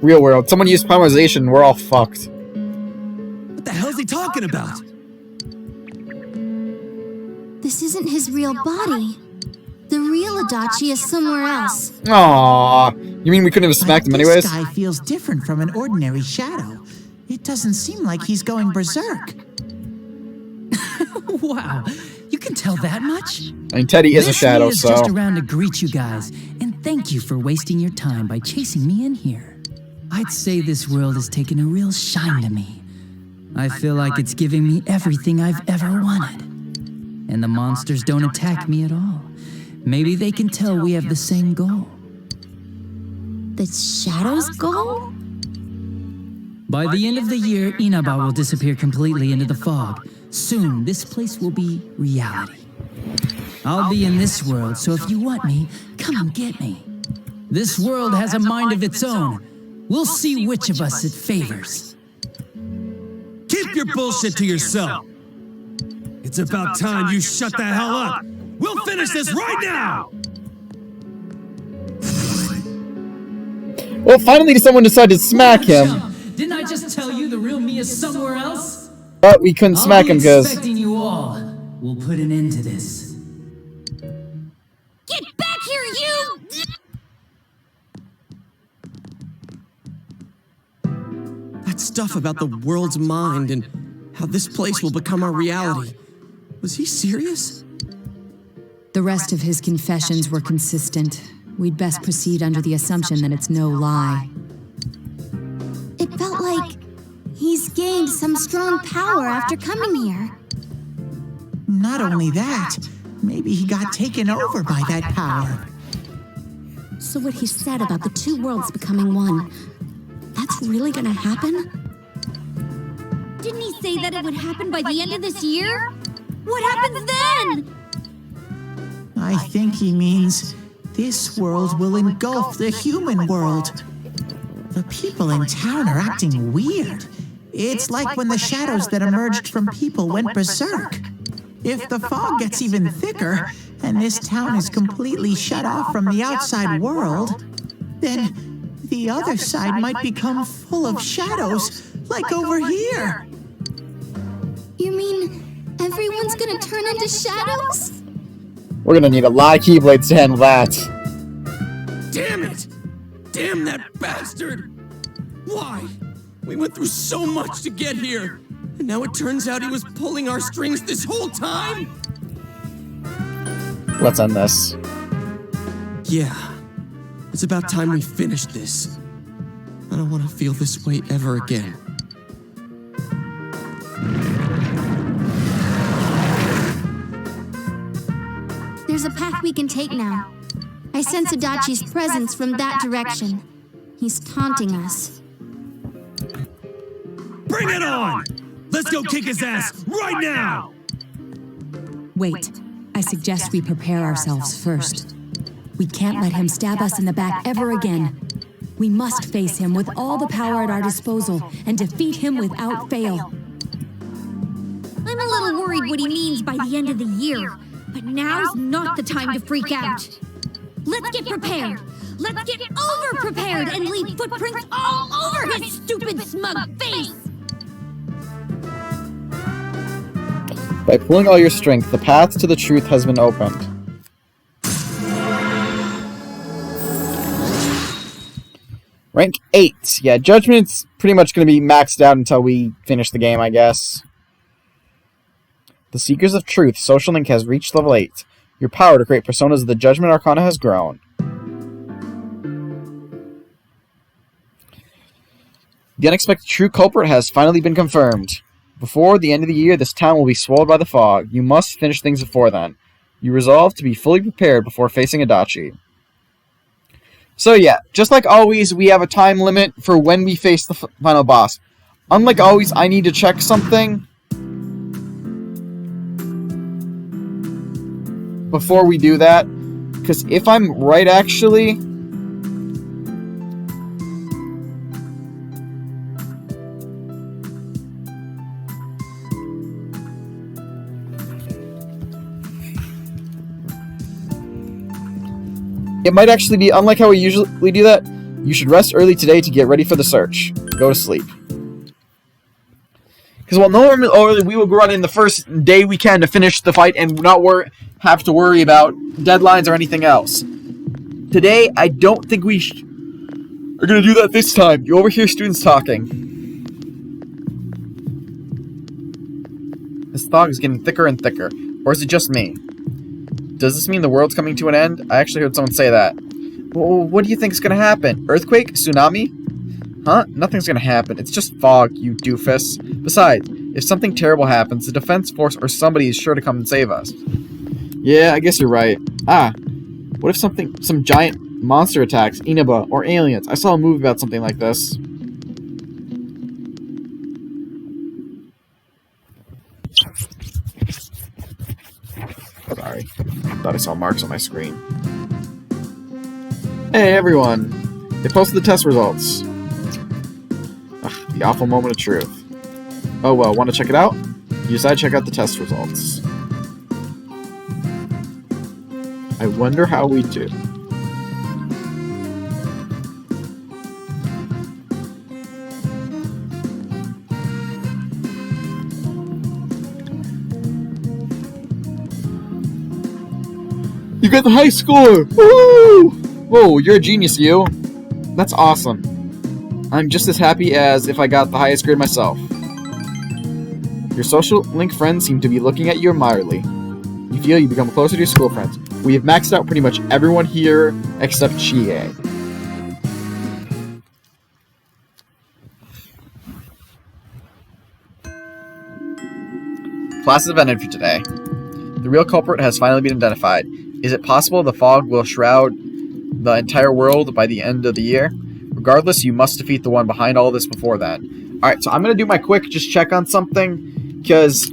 real world. Someone used polymerization, we're all fucked. What the hell's he talking about? This isn't his real body. The real Adachi is somewhere else. Aww. You mean we couldn't have smacked him anyways? This guy feels different from an ordinary shadow. It doesn't seem like he's going berserk. Wow, you can tell that much? I mean, Teddy is a shadow, is so... just around to greet you guys, and thank you for wasting your time by chasing me in here. I'd say this world has taken a real shine to me. I feel like it's giving me everything I've ever wanted. And the monsters don't attack me at all. Maybe they can tell we have the same goal. The Shadow's goal? By the end of the year, Inaba will disappear completely into the fog. Soon, this place will be reality. I'll be in this world, so if you want me, come and get me. This world has a mind of its own. We'll see which of us it favors. Keep your bullshit to yourself. It's about time you shut the hell up. We'll finish this right now! Well, finally someone decided to smack him. Didn't I just tell you the real me is somewhere else? But we couldn't smack him because... expecting you all. We'll put an end to this. Get back here, you! That stuff about the world's mind and how this place will become our reality. Was he serious? The rest of his confessions were consistent. We'd best proceed under the assumption that it's no lie. It felt like he's gained some strong power after coming here. Not only that, maybe he got taken over by that power. So what he said about the two worlds becoming one, that's really gonna happen? Didn't he say that it would happen by the end of this year? What happens then? I think he means this world will engulf the human world. The people in town are acting weird. It's like when the shadows that emerged from people went berserk. If the fog gets even thicker, and this town is completely shut off from the outside world, then the other side might become full of shadows, like over here. You mean everyone's gonna turn into shadows? We're gonna need a lot of Keyblades to handle that. Damn it! Damn that bastard! Why? We went through so much to get here, and now it turns out he was pulling our strings this whole time? Let's end this. Yeah. It's about time we finished this. I don't want to feel this way ever again. There's a path we can take now. I sense Adachi's presence from that direction. He's taunting us. Bring it on! Let's go kick his ass right now! Wait, I suggest we prepare ourselves first. We can't let him stab us in the back ever again. We must face him with all the power at our disposal and defeat him without fail. I'm a little worried what he means by the end of the year, but now's not the time to freak out. Let's get prepared. Let's get over-prepared and leave footprints all over his stupid, smug face! By pulling all your strength, the path to the truth has been opened. Rank 8. Yeah, Judgment's pretty much going to be maxed out until we finish the game, I guess. The Seekers of Truth social link has reached level 8. Your power to create personas of the Judgment Arcana has grown. The unexpected true culprit has finally been confirmed. Before the end of the year, this town will be swallowed by the fog. You must finish things before then. You resolve to be fully prepared before facing Adachi. So yeah, just like always, we have a time limit for when we face the final boss. Unlike always, I need to check something before we do that. Because if I'm right, actually... it might actually be, unlike how we usually do that, you should rest early today to get ready for the search. Go to sleep. Because while normally we will run in the first day we can to finish the fight and not have to worry about deadlines or anything else. Today, I don't think we are going to do that this time. You overhear students talking. This fog is getting thicker and thicker. Or is it just me? Does this mean the world's coming to an end? I actually heard someone say that. Well, what do you think is going to happen? Earthquake? Tsunami? Huh? Nothing's going to happen. It's just fog, you doofus. Besides, if something terrible happens, the defense force or somebody is sure to come and save us. Yeah, I guess you're right. Ah, what if some giant monster attacks, Inaba, or aliens? I saw a movie about something like this. Sorry. Thought I saw marks on my screen. Hey everyone! They posted the test results. Ugh, the awful moment of truth. Oh well, want to check it out? You decide to check out the test results. I wonder how we do. You got the high score! Woo! Whoa, you're a genius, you. That's awesome. I'm just as happy as if I got the highest grade myself. Your social link friends seem to be looking at you admiringly. You feel you become closer to your school friends. We have maxed out pretty much everyone here except Chie. Classes have ended for today. The real culprit has finally been identified. Is it possible the fog will shroud the entire world by the end of the year? Regardless, you must defeat the one behind all this before then. Alright, so I'm going to do my quick just check on something, because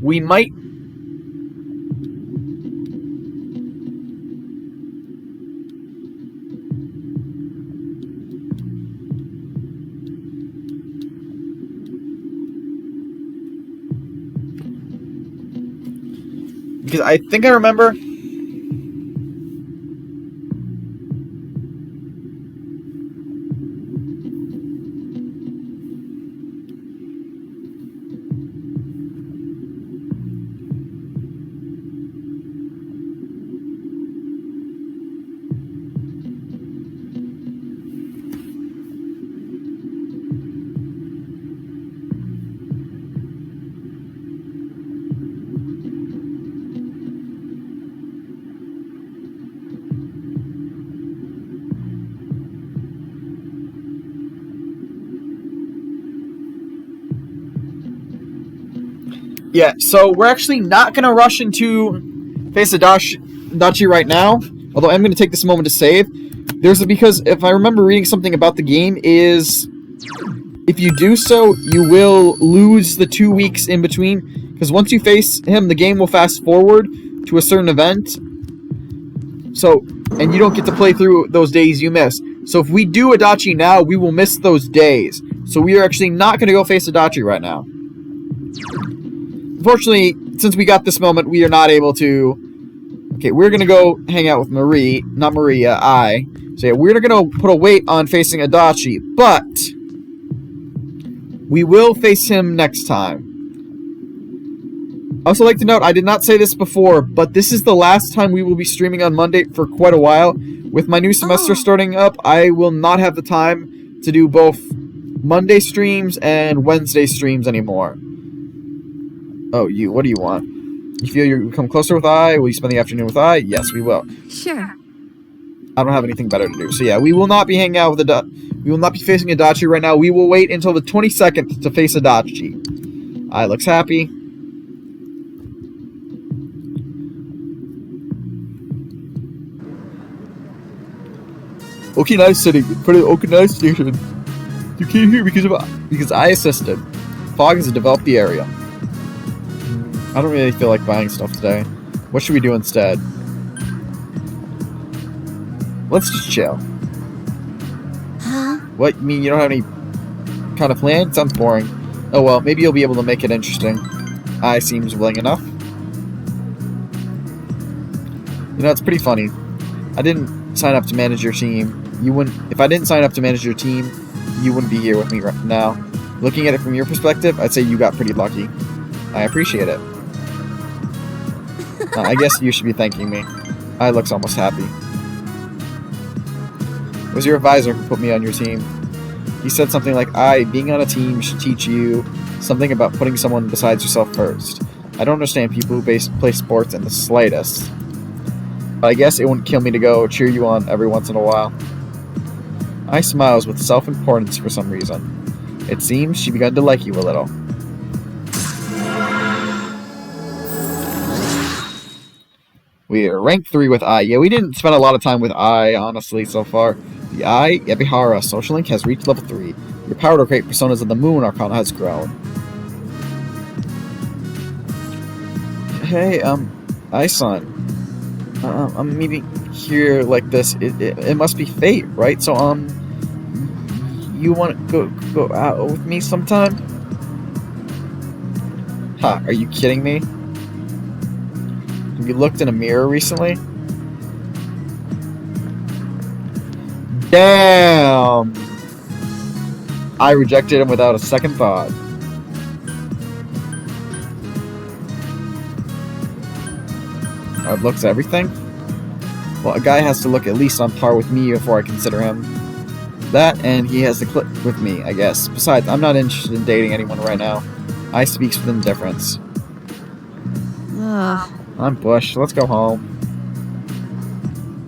we might... Because I think I remember... Yeah, so we're actually not going to rush into face Adachi right now, although I'm going to take this moment to save. Because if I remember reading something about the game is, if you do so, you will lose the 2 weeks in between, because once you face him, the game will fast forward to a certain event, so, and you don't get to play through those days you miss. So if we do Adachi now, we will miss those days. So we are actually not going to go face Adachi right now. Unfortunately, since we got this moment, we are not able to... Okay, we're going to go hang out with Marie. Not Maria, I. So yeah, we're going to put a weight on facing Adachi, but... we will face him next time. I also like to note, I did not say this before, but this is the last time we will be streaming on Monday for quite a while. With my new semester starting up, I will not have the time to do both Monday streams and Wednesday streams anymore. Oh, what do you want? You feel you come closer with I? Will you spend the afternoon with I? Yes, we will. Sure. I don't have anything better to do. So yeah, we will not be hanging out with we will not be facing Adachi right now. We will wait until the 22nd to face Adachi. I looks happy. Okinawa City, in front of the Okinawa Station. You came here because I assisted. Fog has developed the area. I don't really feel like buying stuff today. What should we do instead? Let's just chill. Huh? What, you mean you don't have any kind of plan? Sounds boring. Oh well, maybe you'll be able to make it interesting. I seems willing enough. You know, it's pretty funny. I didn't sign up to manage your team. If I didn't sign up to manage your team, you wouldn't be here with me right now. Looking at it from your perspective, I'd say you got pretty lucky. I appreciate it. I guess you should be thanking me. I looks almost happy. It was your advisor who put me on your team. He said something like, being on a team should teach you something about putting someone besides yourself first. I don't understand people who play sports in the slightest. But I guess it wouldn't kill me to go cheer you on every once in a while. I smiles with self-importance for some reason. It seems she begun to like you a little. We are ranked 3 with I. Yeah, we didn't spend a lot of time with I, honestly, so far. The I, Ebihara, Social Link has reached level 3. Your power to create personas of the moon arcana has grown. Hey, I-san. I'm meeting here like this. It must be fate, right? So, you want to go out with me sometime? Ha, are you kidding me? Have you looked in a mirror recently? Damn! I rejected him without a second thought. looks at everything? Well, a guy has to look at least on par with me before I consider him. That, and he has to click with me, I guess. Besides, I'm not interested in dating anyone right now. I speaks for the difference. Ugh. I'm Bush. Let's go home.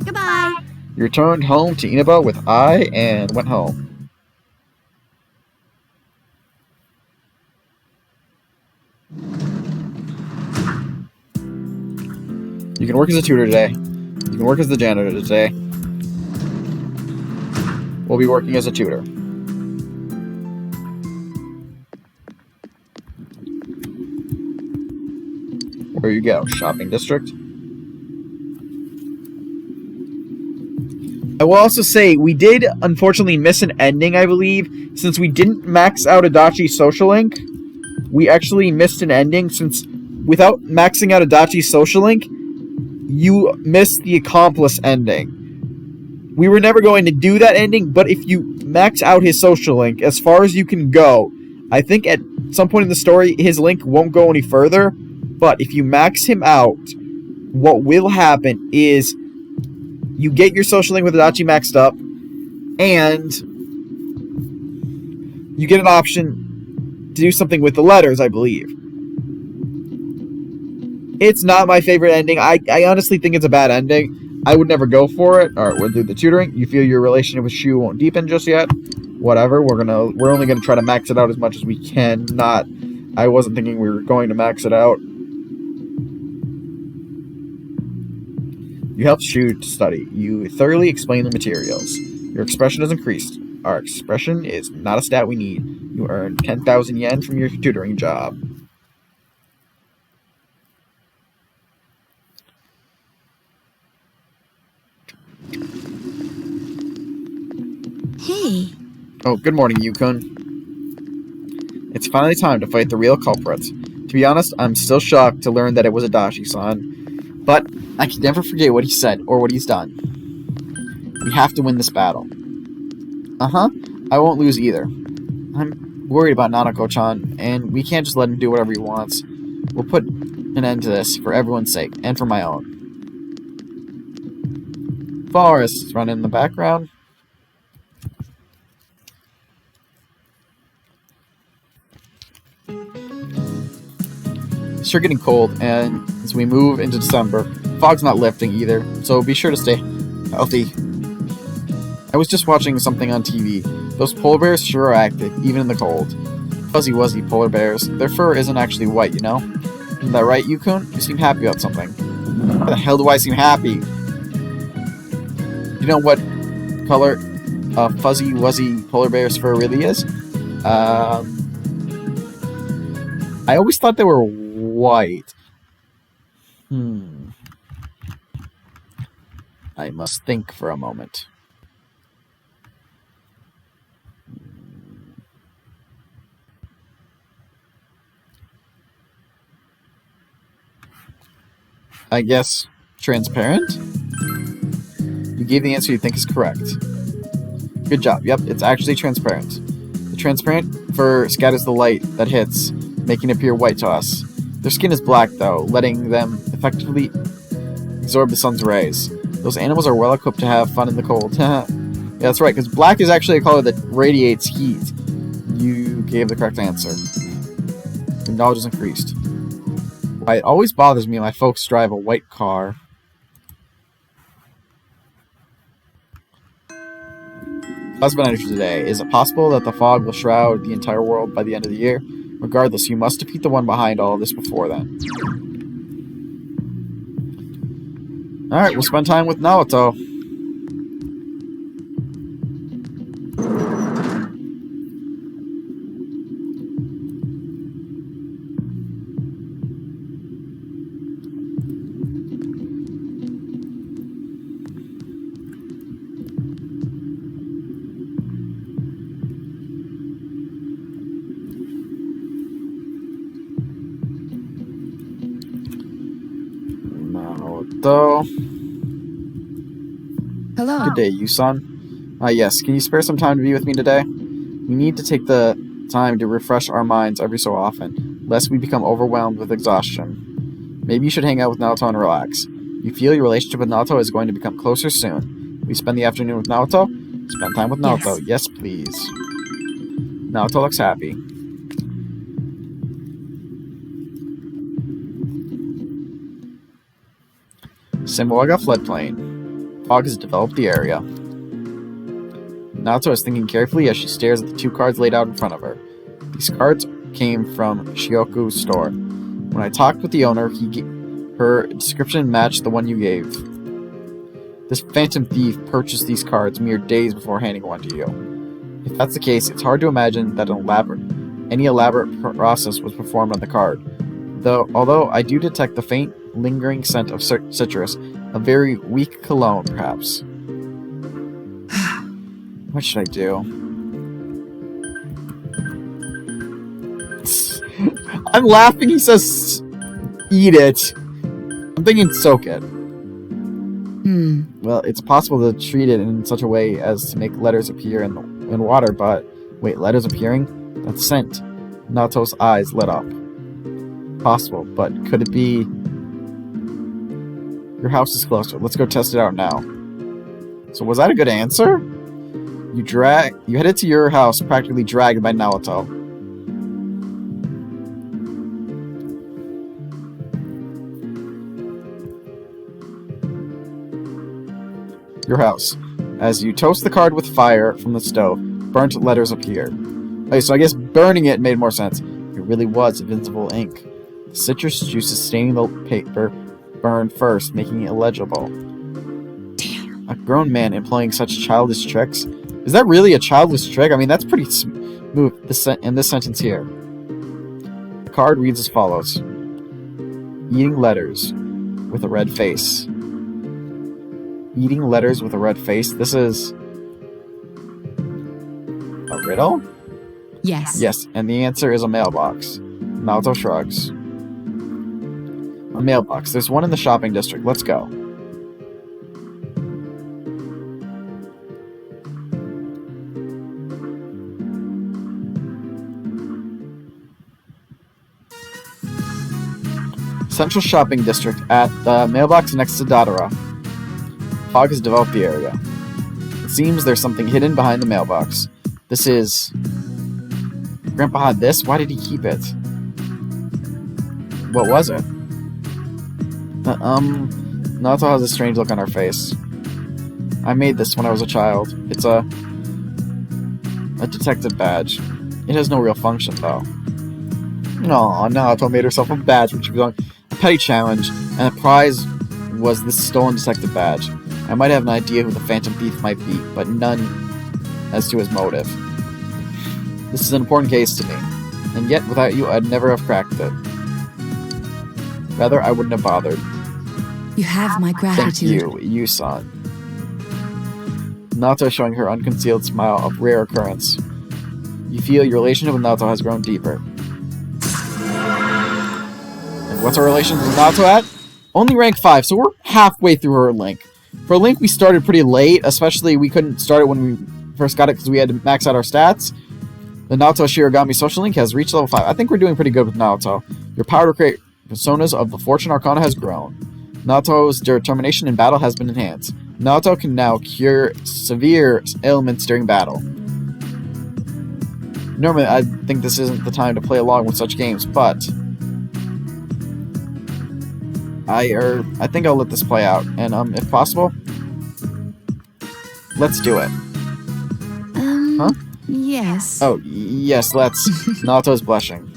Goodbye. You returned home to Inaba with I and went home. You can work as a tutor today. You can work as the janitor today. We'll be working as a tutor. Where you go? Shopping district? I will also say, we did unfortunately miss an ending, I believe. Since we didn't max out Adachi's social link, we actually missed an ending, since without maxing out Adachi's social link, you missed the accomplice ending. We were never going to do that ending, but if you max out his social link as far as you can go, I think at some point in the story, his link won't go any further, but if you max him out, what will happen is you get your social link with Adachi maxed up, and you get an option to do something with the letters, I believe. It's not my favorite ending. I honestly think it's a bad ending. I would never go for it. Alright, we'll do the tutoring. You feel your relationship with Shu won't deepen just yet. Whatever, we're only gonna try to max it out as much as we can. I wasn't thinking we were going to max it out. You helped Shu to study. You thoroughly explain the materials. Your expression has increased. Our expression is not a stat we need. You earned 10,000 yen from your tutoring job. Hey. Oh, good morning, Yukon. It's finally time to fight the real culprit. To be honest, I'm still shocked to learn that it was Adachi-san. But I can never forget what he said or what he's done. We have to win this battle. Uh-huh. I won't lose either. I'm worried about Nanako-chan, and we can't just let him do whatever he wants. We'll put an end to this for everyone's sake, and for my own. Forest is running in the background. It's sure getting cold, and as we move into December, fog's not lifting either, so be sure to stay healthy. I was just watching something on TV. Those polar bears sure are active, even in the cold. Fuzzy wuzzy polar bears. Their fur isn't actually white, you know? Isn't that right, Yukon? You seem happy about something. Why the hell do I seem happy? You know what color a fuzzy wuzzy polar bear's fur really is? I always thought they were white. I must think for a moment. I guess transparent? You gave the answer you think is correct. Good job. Yep, it's actually transparent. The transparent fur scatters the light that hits, making it appear white to us. Their skin is black, though, letting them effectively absorb the sun's rays. Those animals are well equipped to have fun in the cold. Yeah, that's right, because black is actually a color that radiates heat. You gave the correct answer. Your knowledge is increased. Why, it always bothers me when my folks drive a white car. Husband energy today. Is it possible that the fog will shroud the entire world by the end of the year? Regardless, you must defeat the one behind all of this before then. Alright, we'll spend time with Naoto. Hello. Good day, Yusan. Yes, can you spare some time to be with me today? We need to take the time to refresh our minds every so often, lest we become overwhelmed with exhaustion. Maybe you should hang out with Naoto and relax. You feel your relationship with Naoto is going to become closer soon. Will you spend the afternoon with Naoto? Spend time with Naoto. Yes, please. Naoto looks happy. Simoaga floodplain. Fog has developed the area. Naoto is thinking carefully as she stares at the 2 cards laid out in front of her. These cards came from Shioku's store. When I talked with the owner, her description matched the one you gave. This phantom thief purchased these cards mere days before handing one to you. If that's the case, it's hard to imagine that any elaborate process was performed on the card. Although I do detect the faint, lingering scent of citrus, a very weak cologne, perhaps. What should I do? I'm laughing, he says, eat it. I'm thinking soak it. Well, it's possible to treat it in such a way as to make letters appear in water, but... Wait, letters appearing? That's scent. Naoto's eyes lit up. Possible, but could it be... Your house is closer. Let's go test it out now. So was that a good answer? You headed to your house, practically dragged by Naoto. Your house. As you toast the card with fire from the stove, burnt letters appear. Okay, so I guess burning it made more sense. It really was invincible ink. The citrus juices staining the paper burned first, making it illegible. Damn. A grown man employing such childish tricks? Is that really a childish trick? I mean, that's pretty smooth in this sentence here. The card reads as follows. Eating letters with a red face. Eating letters with a red face? This is... a riddle? Yes. Yes, and the answer is a mailbox. Naoto shrugs. A mailbox. There's one in the shopping district. Let's go. Central Shopping District at the mailbox next to Dadara. Fog has developed the area. It seems there's something hidden behind the mailbox. This is... Grandpa had this? Why did he keep it? What was it? Naoto has a strange look on her face. I made this when I was a child. It's a detective badge. It has no real function, though. Aw, Naoto made herself a badge when she was young. A petty challenge, and the prize was this stolen detective badge. I might have an idea who the phantom thief might be, but none as to his motive. This is an important case to me, and yet without you I'd never have cracked it. Rather, I wouldn't have bothered. You have my gratitude. Thank you, son. Naoto showing her unconcealed smile of rare occurrence. You feel your relationship with Naoto has grown deeper. And what's our relationship with Naoto at? Only rank 5, so we're halfway through her link. For Link, we started pretty late, especially we couldn't start it when we first got it because we had to max out our stats. The Naoto Shirogami Social Link has reached level 5. I think we're doing pretty good with Naoto. Your power to create personas of the Fortune Arcana has grown. Naoto's determination in battle has been enhanced. Naoto can now cure severe ailments during battle. Normally, I think this isn't the time to play along with such games, but... I think I'll let this play out, and if possible, let's do it. Huh? Yes. Oh, yes, let's. Naoto's blushing.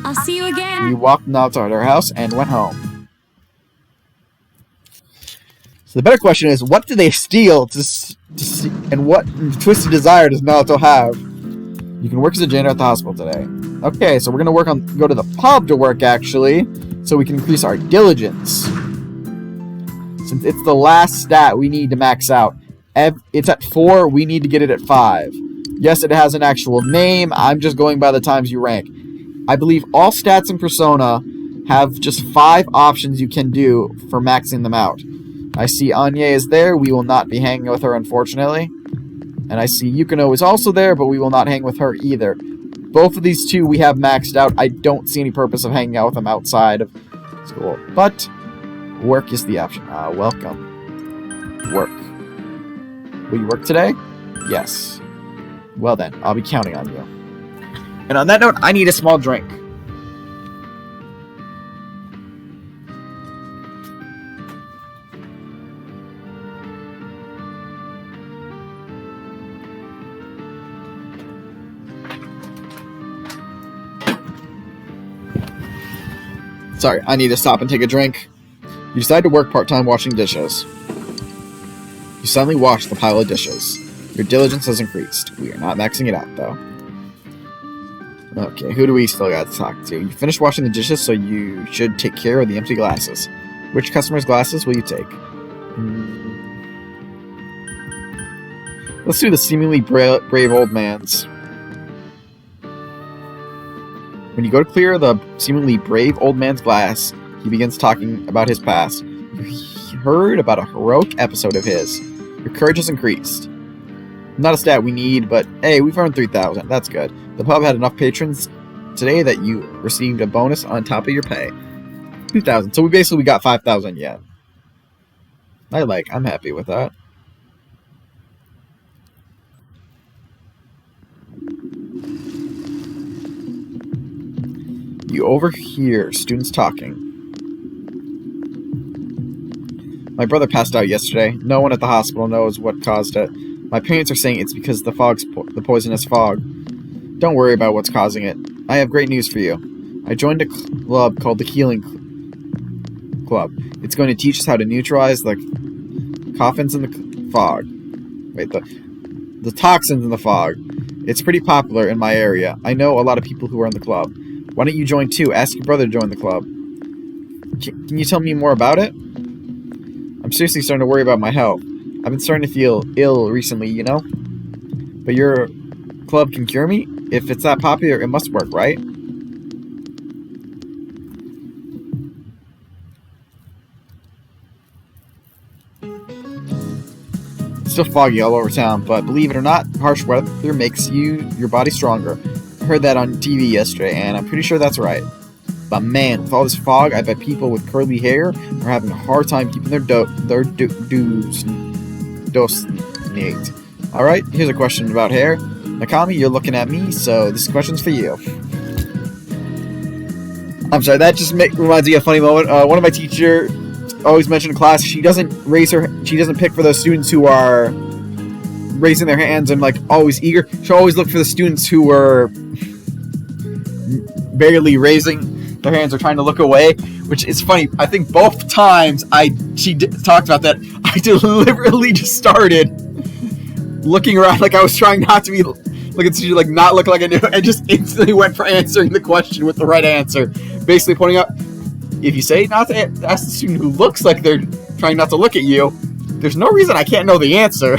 I'll see you again. We walked Naoto at her house and went home. So the better question is, what do they steal and what twisted desire does Naoto have? You can work as a janitor at the hospital today. Okay, so we're gonna go to the pub to work actually, so we can increase our diligence. Since it's the last stat we need to max out. It's at 4, we need to get it at 5. Yes, it has an actual name, I'm just going by the times you rank. I believe all stats in Persona have just 5 options you can do for maxing them out. I see Anya is there, we will not be hanging with her unfortunately. And I see Yukino is also there, but we will not hang with her either. Both of these 2 we have maxed out. I don't see any purpose of hanging out with them outside of school. But Work is the option. Welcome. Work. Will you work today? Yes. Well then, I'll be counting on you. And on that note, I need a small drink. Sorry, I need to stop and take a drink. You decide to work part-time washing dishes. You suddenly wash the pile of dishes. Your diligence has increased. We are not maxing it out, though. Okay, who do we still got to talk to? You finished washing the dishes, so you should take care of the empty glasses. Which customer's glasses will you take? Let's do the seemingly brave old man's. When you go to clear the seemingly brave old man's glass, he begins talking about his past. You heard about a heroic episode of his. Your courage has increased. Not a stat we need, but hey, we've earned 3,000. That's good. The pub had enough patrons today that you received a bonus on top of your pay. 2,000. So we basically got 5,000 yen. I'm happy with that. You overhear students talking. My brother passed out yesterday. No one at the hospital knows what caused it. My parents are saying it's because the poisonous fog. Don't worry about what's causing it. I have great news for you. I joined a club called the Healing Club. It's going to teach us how to neutralize the coffins in the fog. Wait, the toxins in the fog. It's pretty popular in my area. I know a lot of people who are in the club. Why don't you join too? Ask your brother to join the club. Can you tell me more about it? I'm seriously starting to worry about my health. I've been starting to feel ill recently, you know? But your club can cure me? If it's that popular, it must work, right? It's still foggy all over town, but believe it or not, harsh weather makes your body stronger. I heard that on TV yesterday, and I'm pretty sure that's right. But man, with all this fog, I bet people with curly hair are having a hard time keeping their dues neat. Alright, here's a question about hair. Nakami, you're looking at me, so this question's for you. I'm sorry, that just reminds me of a funny moment. One of my teachers always mentioned in class, she doesn't pick for those students who are raising their hands and always eager. She'll always look for the students who were barely raising their hands or trying to look away, which is funny. I think both times she talked about that, I deliberately just started looking around like I was trying not to be not look like I knew, and just instantly went for answering the question with the right answer. Basically pointing out, if you say not to ask the student who looks like they're trying not to look at you, there's no reason I can't know the answer.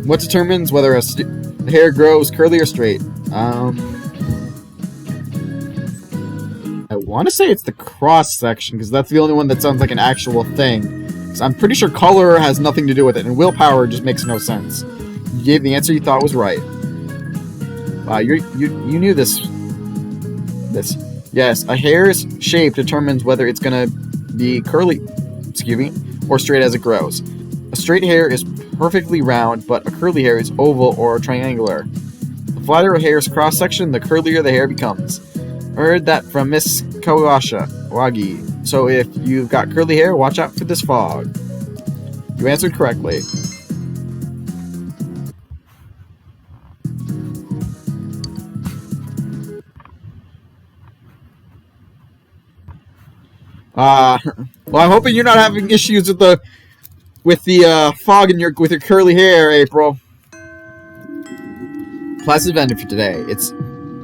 What determines whether a hair grows curly or straight? I want to say it's the cross section, because that's the only one that sounds like an actual thing. So I'm pretty sure color has nothing to do with it, and willpower just makes no sense. You gave the answer you thought was right. Wow, you knew this. Yes, a hair's shape determines whether it's gonna be curly, or straight as it grows. A straight hair is perfectly round, but a curly hair is oval or triangular. The flatter a hair's cross section, the curlier the hair becomes. I heard that from Miss Kawagi. So if you've got curly hair, watch out for this fog. You answered correctly. Well, I'm hoping you're not having issues with the fog with your curly hair, April. Class is ended for today.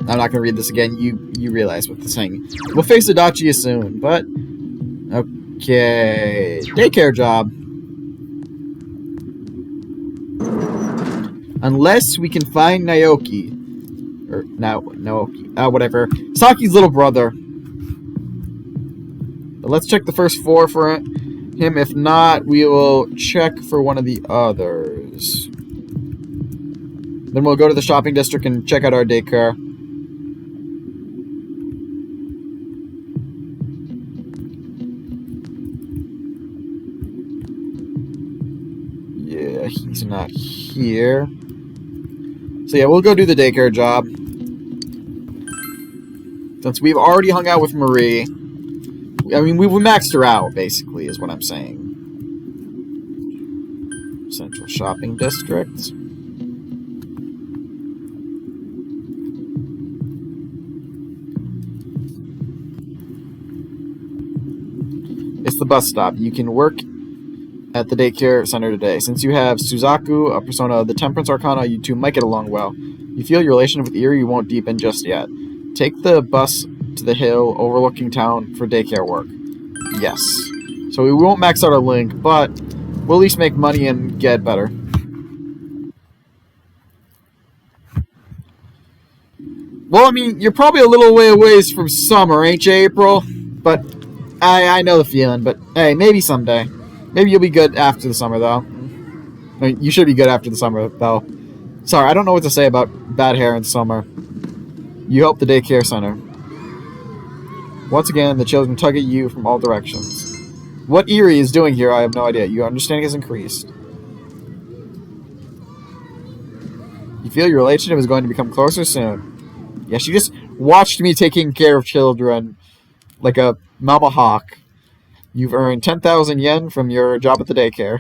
I'm not gonna read this again. You realize what this saying. We'll face Adachi soon, but okay. Daycare job. Unless we can find Naoki. Or Naoki. Whatever. Saki's little brother. But let's check the first 4 for him. If not, we will check for one of the others. Then we'll go to the shopping district and check out our daycare. he's not here. So yeah, we'll go do the daycare job. Since we've already hung out with Marie. I mean, we maxed her out, basically, is what I'm saying. Central Shopping District. It's the bus stop. You can work at the daycare center today. Since you have Suzaku, a persona of the Temperance Arcana, you two might get along well. You feel your relationship with Eri won't deepen just yet. Take the bus to the hill overlooking town for daycare work. Yes. So we won't max out our link, but we'll at least make money and get better. Well, I mean, you're probably a little way away from summer, ain't you, April? But I know the feeling, but hey, maybe someday. Maybe you'll be good after the summer, though. I mean, you should be good after the summer, though. Sorry, I don't know what to say about bad hair in summer. You help the daycare center. Once again, the children tug at you from all directions. What Eri is doing here, I have no idea. Your understanding has increased. You feel your relationship is going to become closer soon. Yeah, she just watched me taking care of children like a mama hawk. You've earned 10,000 yen from your job at the daycare.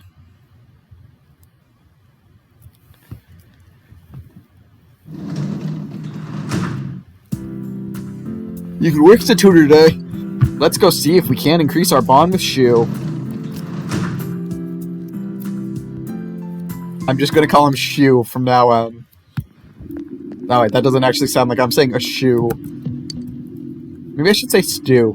You can work as a tutor today. Let's go see if we can increase our bond with Shu. I'm just going to call him Shu from now on. Oh wait, that doesn't actually sound like I'm saying a shoe. Maybe I should say stew.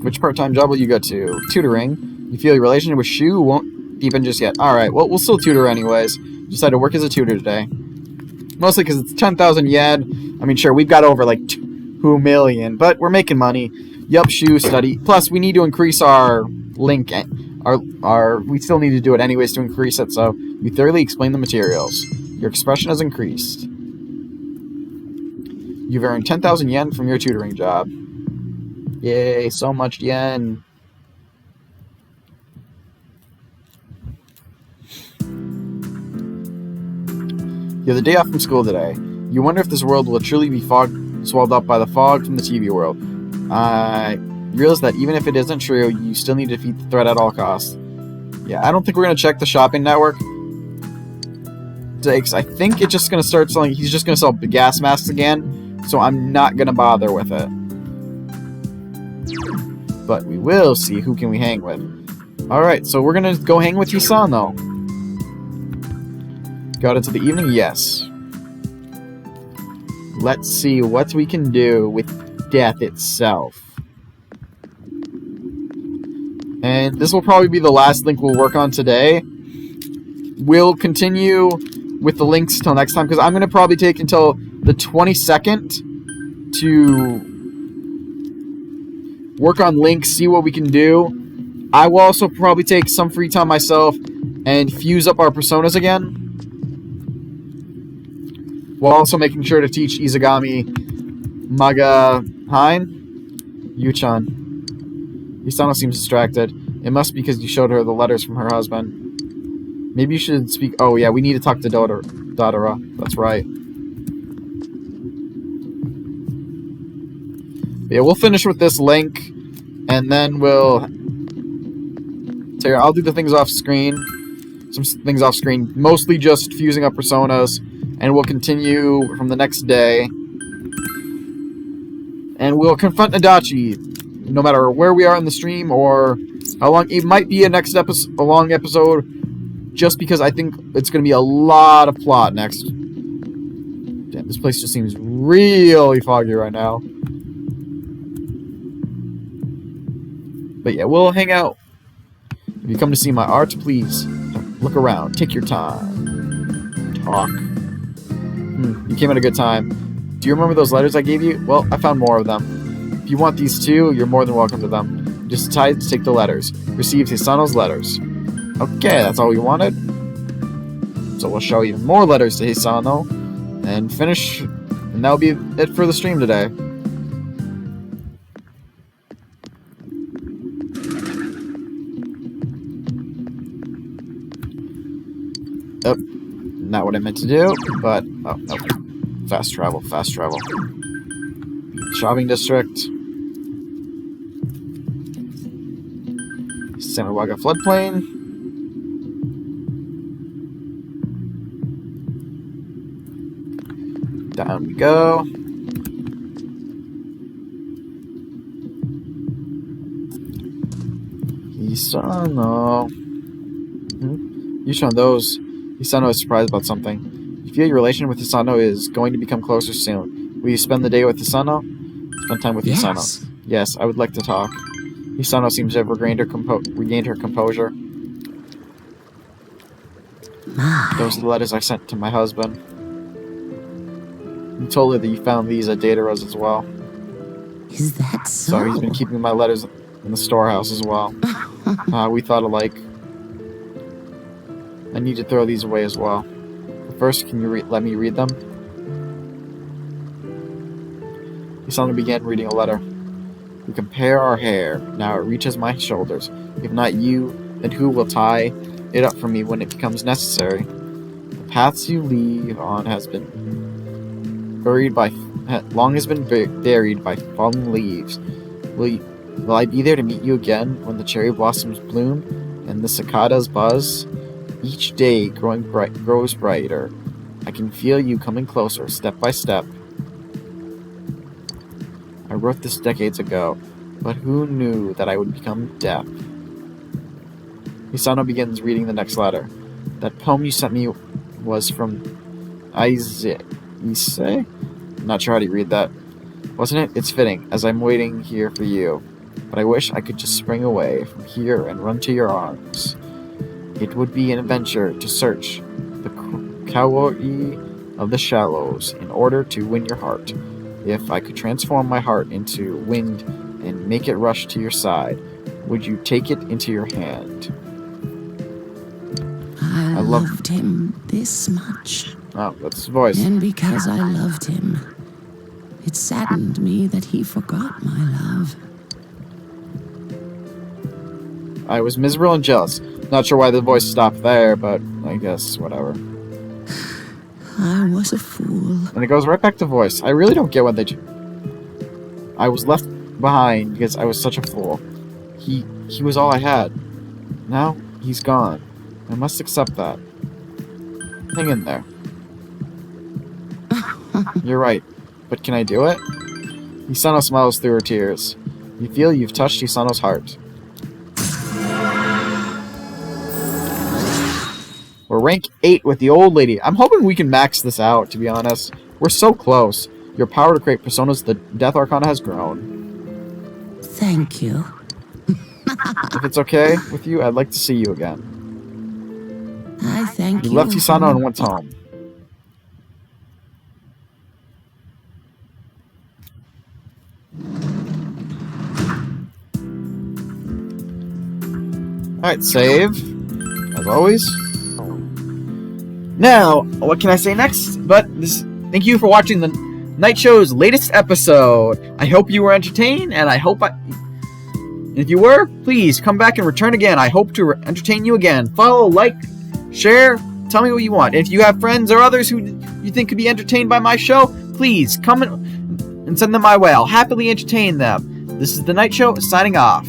Which part-time job will you go to? Tutoring. You feel your relationship with Shu won't deepen just yet. Alright, well, we'll still tutor anyways. Decide to work as a tutor today. Mostly because it's 10,000 yen. I mean, sure, we've got over like 2 million, but we're making money. Yup, Shu study. Plus, we need to increase our link. We still need to do it anyways to increase it, so we thoroughly explain the materials. Your expression has increased. You've earned 10,000 yen from your tutoring job. Yay, so much yen. You have the day off from school today. You wonder if this world will truly be swallowed up by the fog from the TV world. You realize that even if it isn't true, you still need to defeat the threat at all costs. Yeah, I don't think we're going to check the shopping network. Because I think it's just going to start selling. He's just going to sell gas masks again. So I'm not going to bother with it. But we will see who can we hang with. Alright, so we're going to go hang with Hisan though. Got into the evening? Yes. Let's see what we can do with death itself. And this will probably be the last link we'll work on today. We'll continue with the links till next time, because I'm going to probably take until the 22nd to work on links, see what we can do. I will also probably take some free time myself and fuse up our personas again. While also making sure to teach Izagami Maga Hein. Yu-chan. Hisano seems distracted. It must be because you showed her the letters from her husband. Maybe you should speak... Oh, yeah, we need to talk to Dodora. That's right. But yeah, we'll finish with this link, and then we'll... So yeah, I'll do the things off screen. Some things off screen. Mostly just fusing up personas. And we'll continue from the next day. And we'll confront Adachi. No matter where we are in the stream or how long. It might be a long episode. Just because I think it's going to be a lot of plot next. Damn, this place just seems really foggy right now. But yeah, we'll hang out. If you come to see my art, please look around. Take your time. Talk. You came at a good time. Do you remember those letters I gave you? Well, I found more of them. If you want these too, you're more than welcome to them. Just decide to take the letters. Receive Hisano's letters. Okay, that's all we wanted. So we'll show even more letters to Hisano. And finish. And that'll be it for the stream today. Oh, not what I meant to do, but... Oh, no. Fast travel, fast travel. Shopping district. Samawaga floodplain. Down we go. Hisano. Hisano is surprised about something. You feel your relation with Hisano is going to become closer soon. Will you spend the day with Hisano? Spend time with Hisano. Yes, I would like to talk. Hisano seems to have regained her composure. Those are the letters I sent to my husband. You told her that you found these at Dataros as well. Is that so? So he's been keeping my letters in the storehouse as well. We thought alike. I need to throw these away as well. But first, can you let me read them? Hisano began reading a letter. We compare our hair. Now it reaches my shoulders. If not you, then who will tie it up for me when it becomes necessary? The paths you leave on has been buried by fallen leaves. Will I be there to meet you again when the cherry blossoms bloom and the cicadas buzz? Each day grows brighter. I can feel you coming closer, step by step. I wrote this decades ago, but who knew that I would become deaf? Hisano begins reading the next letter. That poem you sent me was from Ise? I'm not sure how to read that. Wasn't it? It's fitting, as I'm waiting here for you. But I wish I could just spring away from here and run to your arms. It would be an adventure to search the kawaii of the shallows in order to win your heart. If I could transform my heart into wind and make it rush to your side, would you take it into your hand? I loved him this much. Oh, that's his voice. And because I loved him, it saddened me that he forgot my love. I was miserable and jealous. Not sure why the voice stopped there, but I guess whatever. I was a fool. And it goes right back to voice. I really don't get what they do. I was left behind because I was such a fool. He was all I had. Now, he's gone. I must accept that. Hang in there. You're right. But can I do it? Hisano smiles through her tears. You feel you've touched Hisano's heart. We're rank 8 with the old lady. I'm hoping we can max this out, to be honest. We're so close. Your power to create personas, the Death Arcana has grown. Thank you. If it's okay with you, I'd like to see you again. I thank you. You left Hisano and went home. Alright, save. As always. Now, what can I say next? But thank you for watching the Night Show's latest episode. I hope you were entertained, and if you were, please come back and return again. I hope to entertain you again. Follow, like, share, tell me what you want. If you have friends or others who you think could be entertained by my show, please come and send them my way. I'll happily entertain them. This is the Night Show, signing off.